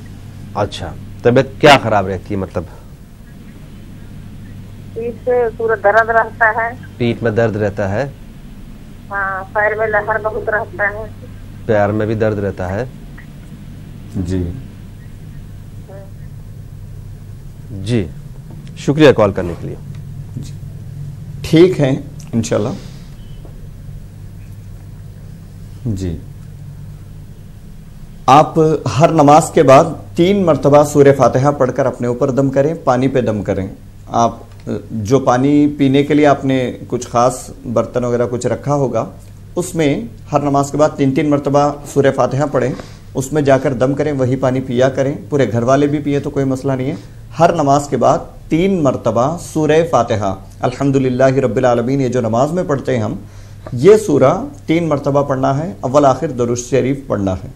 [SPEAKER 1] अच्छा, तबीयत क्या खराब रहती है? मतलब
[SPEAKER 15] पीठ से पूरा दर्द रहता है।
[SPEAKER 1] पीठ में दर्द रहता है?
[SPEAKER 15] हाँ, पैर में लहर बहुत रहता है।
[SPEAKER 1] पैर में भी दर्द रहता है?
[SPEAKER 2] जी
[SPEAKER 1] जी, शुक्रिया कॉल करने के लिए।
[SPEAKER 2] ठीक है इंशाल्लाह। जी, आप हर नमाज के बाद 3 मरतबा सूरह फातिहा पढ़कर अपने ऊपर दम करें, पानी पे दम करें। आप जो पानी पीने के लिए आपने कुछ खास बर्तन वगैरह कुछ रखा होगा, उसमें हर नमाज के बाद 3-3 मरतबा सूरह फातिहा पढ़ें, उसमें जाकर दम करें, वही पानी पिया करें। पूरे घर वाले भी पिए तो कोई मसला नहीं है। हर नमाज के बाद 3 मरतबा सूरह फातिहा अल्हम्दुलिल्लाहि रब्बिल आलमीन, ये जो नमाज में पढ़ते हैं हम, ये सूरा 3 मरतबा पढ़ना है। अव्वल आखिर दुरूद शरीफ पढ़ना है।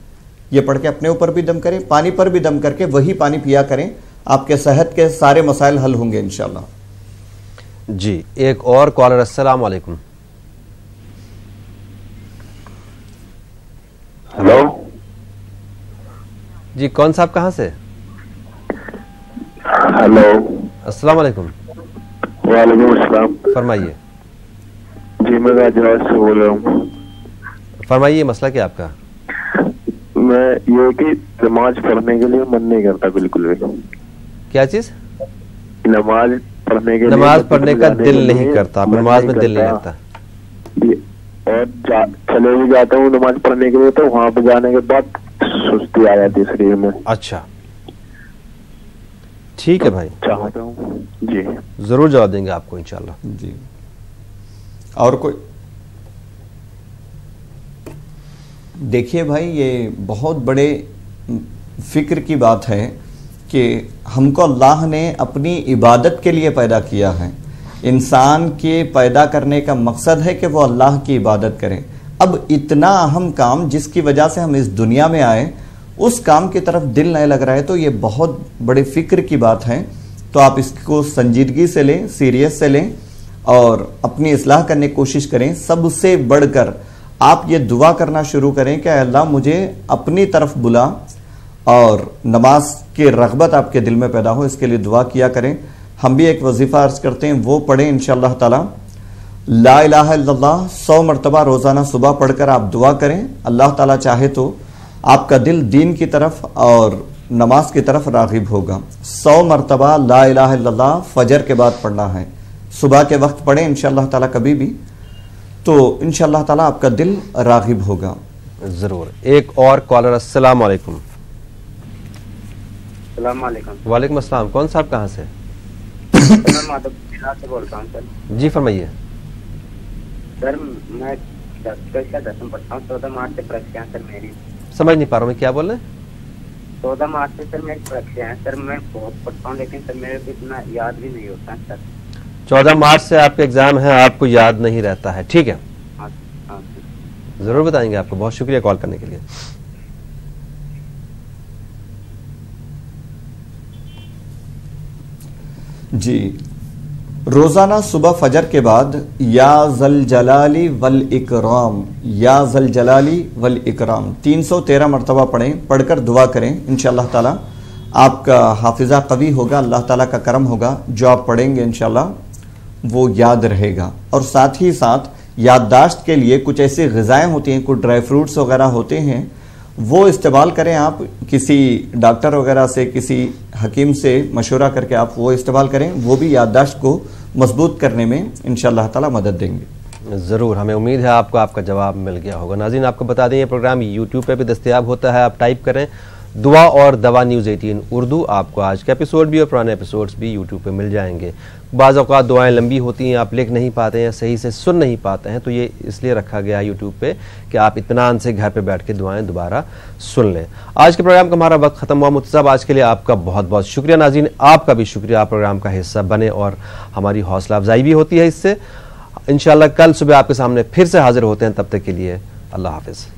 [SPEAKER 2] ये पढ़ के अपने ऊपर भी दम करें, पानी पर भी दम करके वही पानी पिया करें। आपके सेहत के सारे मसाइल हल होंगे इंशाल्लाह।
[SPEAKER 1] जी, एक और कॉलर। अस्सलाम वालेकुम।
[SPEAKER 18] हेलो
[SPEAKER 1] जी, कौन साहब कहाँ से?
[SPEAKER 18] हेलो,
[SPEAKER 1] अस्सलाम वालेकुम।
[SPEAKER 18] वालेकुम अस्सलाम।
[SPEAKER 1] फरमाइए।
[SPEAKER 18] जी, मैं गाजियाबाद से बोल रहा हूँ।
[SPEAKER 1] फरमाइए, मसला क्या आपका?
[SPEAKER 18] मैं ये कि नमाज पढ़ने के लिए मन नहीं करता बिल्कुल भी।
[SPEAKER 1] क्या चीज?
[SPEAKER 18] नमाज पढ़ने के
[SPEAKER 1] नमाज पढ़ने का दिल नहीं करता, नमाज में दिल नहीं लगता।
[SPEAKER 18] और चले भी जाता हूँ नमाज पढ़ने के लिए तो वहाँ पे जाने के बाद सुस्ती आ जाती है शरीर में।
[SPEAKER 1] अच्छा, ठीक है भाई,
[SPEAKER 18] चाहता हूँ जी,
[SPEAKER 1] जरूर जवाब देंगे आपको इंशाल्लाह।
[SPEAKER 2] जी, और कोई? देखिए भाई, ये बहुत बड़े फिक्र की बात है कि हमको अल्लाह ने अपनी इबादत के लिए पैदा किया है। इंसान के पैदा करने का मकसद है कि वो अल्लाह की इबादत करें। अब इतना अहम काम जिसकी वजह से हम इस दुनिया में आए, उस काम की तरफ दिल नहीं लग रहा है, तो ये बहुत बड़े फिक्र की बात है। तो आप इसको संजीदगी से लें, सीरियस से लें और अपनी इस्लाह करने की कोशिश करें। सबसे बढ़कर आप ये दुआ करना शुरू करें कि अल्लाह मुझे अपनी तरफ बुला और नमाज की रग़बत आपके दिल में पैदा हो, इसके लिए दुआ किया करें। हम भी एक वजीफ़ा अर्ज करते हैं, वो पढ़ें इंशाअल्लाह ताला। ला इलाहा इल्लल्लाह 100 मरतबा रोज़ाना सुबह पढ़कर आप दुआ करें। अल्लाह ताला चाहे तो आपका दिल दीन की तरफ और नमाज की तरफ राग़िब होगा। 100 मरतबा ला इलाहा इल्लल्लाह फजर के बाद पढ़ना है। सुबह के वक्त पढ़ें इंशाअल्लाह ताला कभी भी, तो इंशाअल्लाह ताला आपका दिल राग़िब होगा।
[SPEAKER 1] जरूर। एक और कॉलर। अस्सलाम वालेकुम। वालेकुम अस्सलाम। कौन साहब कहाँ से?
[SPEAKER 19] मैं माधवपुर से बोल रहा हूँ सर।
[SPEAKER 1] जी फरमाइए।
[SPEAKER 19] सर मैं 10वीं पढ़ता हूँ, 14 मार्च से परीक्षा है सर मेरी।
[SPEAKER 1] समझ नहीं पा रहा हूँ, मैं क्या बोल रहे हैं?
[SPEAKER 19] 14 मार्च से सर मेरी परीक्षा है सर। मैं बहुत पढ़ता हूँ लेकिन सर मेरे को इतना याद भी नहीं होता है सर।
[SPEAKER 1] 14 मार्च से आपके एग्जाम है, आपको याद नहीं रहता है, ठीक है?
[SPEAKER 19] हाँ, हाँ,
[SPEAKER 1] जरूर बताएंगे आपको। बहुत शुक्रिया कॉल करने के लिए।
[SPEAKER 2] जी, रोजाना सुबह फजर के बाद या जल जलाली वल इकराम, या जल जलाली वल इकराम 313 मरतबा पढ़ें। पढ़कर दुआ करें, इंशाअल्लाह ताला आपका हाफिजा कवी होगा, अल्लाह ताला का करम होगा। जो आप पढ़ेंगे इंशाअल्लाह वो याद रहेगा। और साथ ही साथ याददाश्त के लिए कुछ ऐसी ग़िज़ाएँ होती हैं, कुछ ड्राई फ्रूट्स वगैरह होते हैं, वो इस्तेमाल करें। आप किसी डॉक्टर वगैरह से, किसी हकीम से मशवरा करके आप वो इस्तेमाल करें। वो भी याददाश्त को मजबूत करने में इंशाअल्लाह ताला मदद देंगे।
[SPEAKER 1] ज़रूर, हमें उम्मीद है आपको आपका जवाब मिल गया होगा। नाज़रीन, आपको बता दें ये प्रोग्राम यूट्यूब पे भी दस्तयाब होता है। आप टाइप करें दुआ और दवा न्यूज़ 18 उर्दू, आपको आज का एपिसोड भी और पुराने एपिसोड्स भी यूट्यूब पे मिल जाएंगे। बाज़ औक़ात दुआएं लंबी होती हैं, आप लिख नहीं पाते हैं, सही से सुन नहीं पाते हैं, तो ये इसलिए रखा गया है यूट्यूब पे कि आप इत्मीनान से घर पे बैठ के दुआएं दोबारा सुन लें। आज के प्रोग्राम का हमारा वक्त ख़त्म हुआ। मुत्तज़ब, आज के लिए आपका बहुत बहुत शुक्रिया। नाज़रीन, आपका भी शुक्रिया, आप प्रोग्राम का हिस्सा बने और हमारी हौसला अफजाई भी होती है इससे। इंशाअल्लाह कल सुबह आपके सामने फिर से हाजिर होते हैं, तब तक के लिए अल्लाह हाफ़िज़।